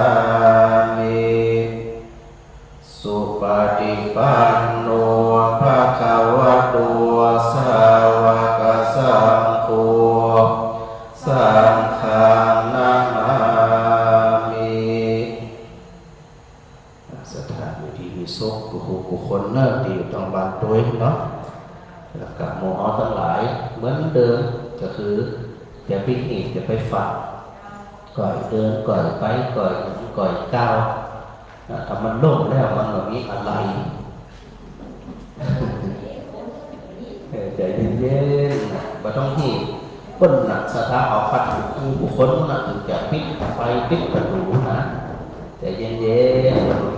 Speaker 1: สุขกุคนเนอที่อยู่ตรงบ้านตัวเนาะแล้วกับโมหะทั้งหลายเหมือนเดิมก็คือจะไปอีกจะไปฝักก่อยเดินก่อยไปก่อยก่อยก้าวถ้ามันโล่งแล้วมันแบบนี้อะไรใจเย็นๆไม่ต้องหีบก้นหนักสถาเอาพัดบุคคลนั้นถึงจะปิดไฟปิดประตูนะใจเย็นๆ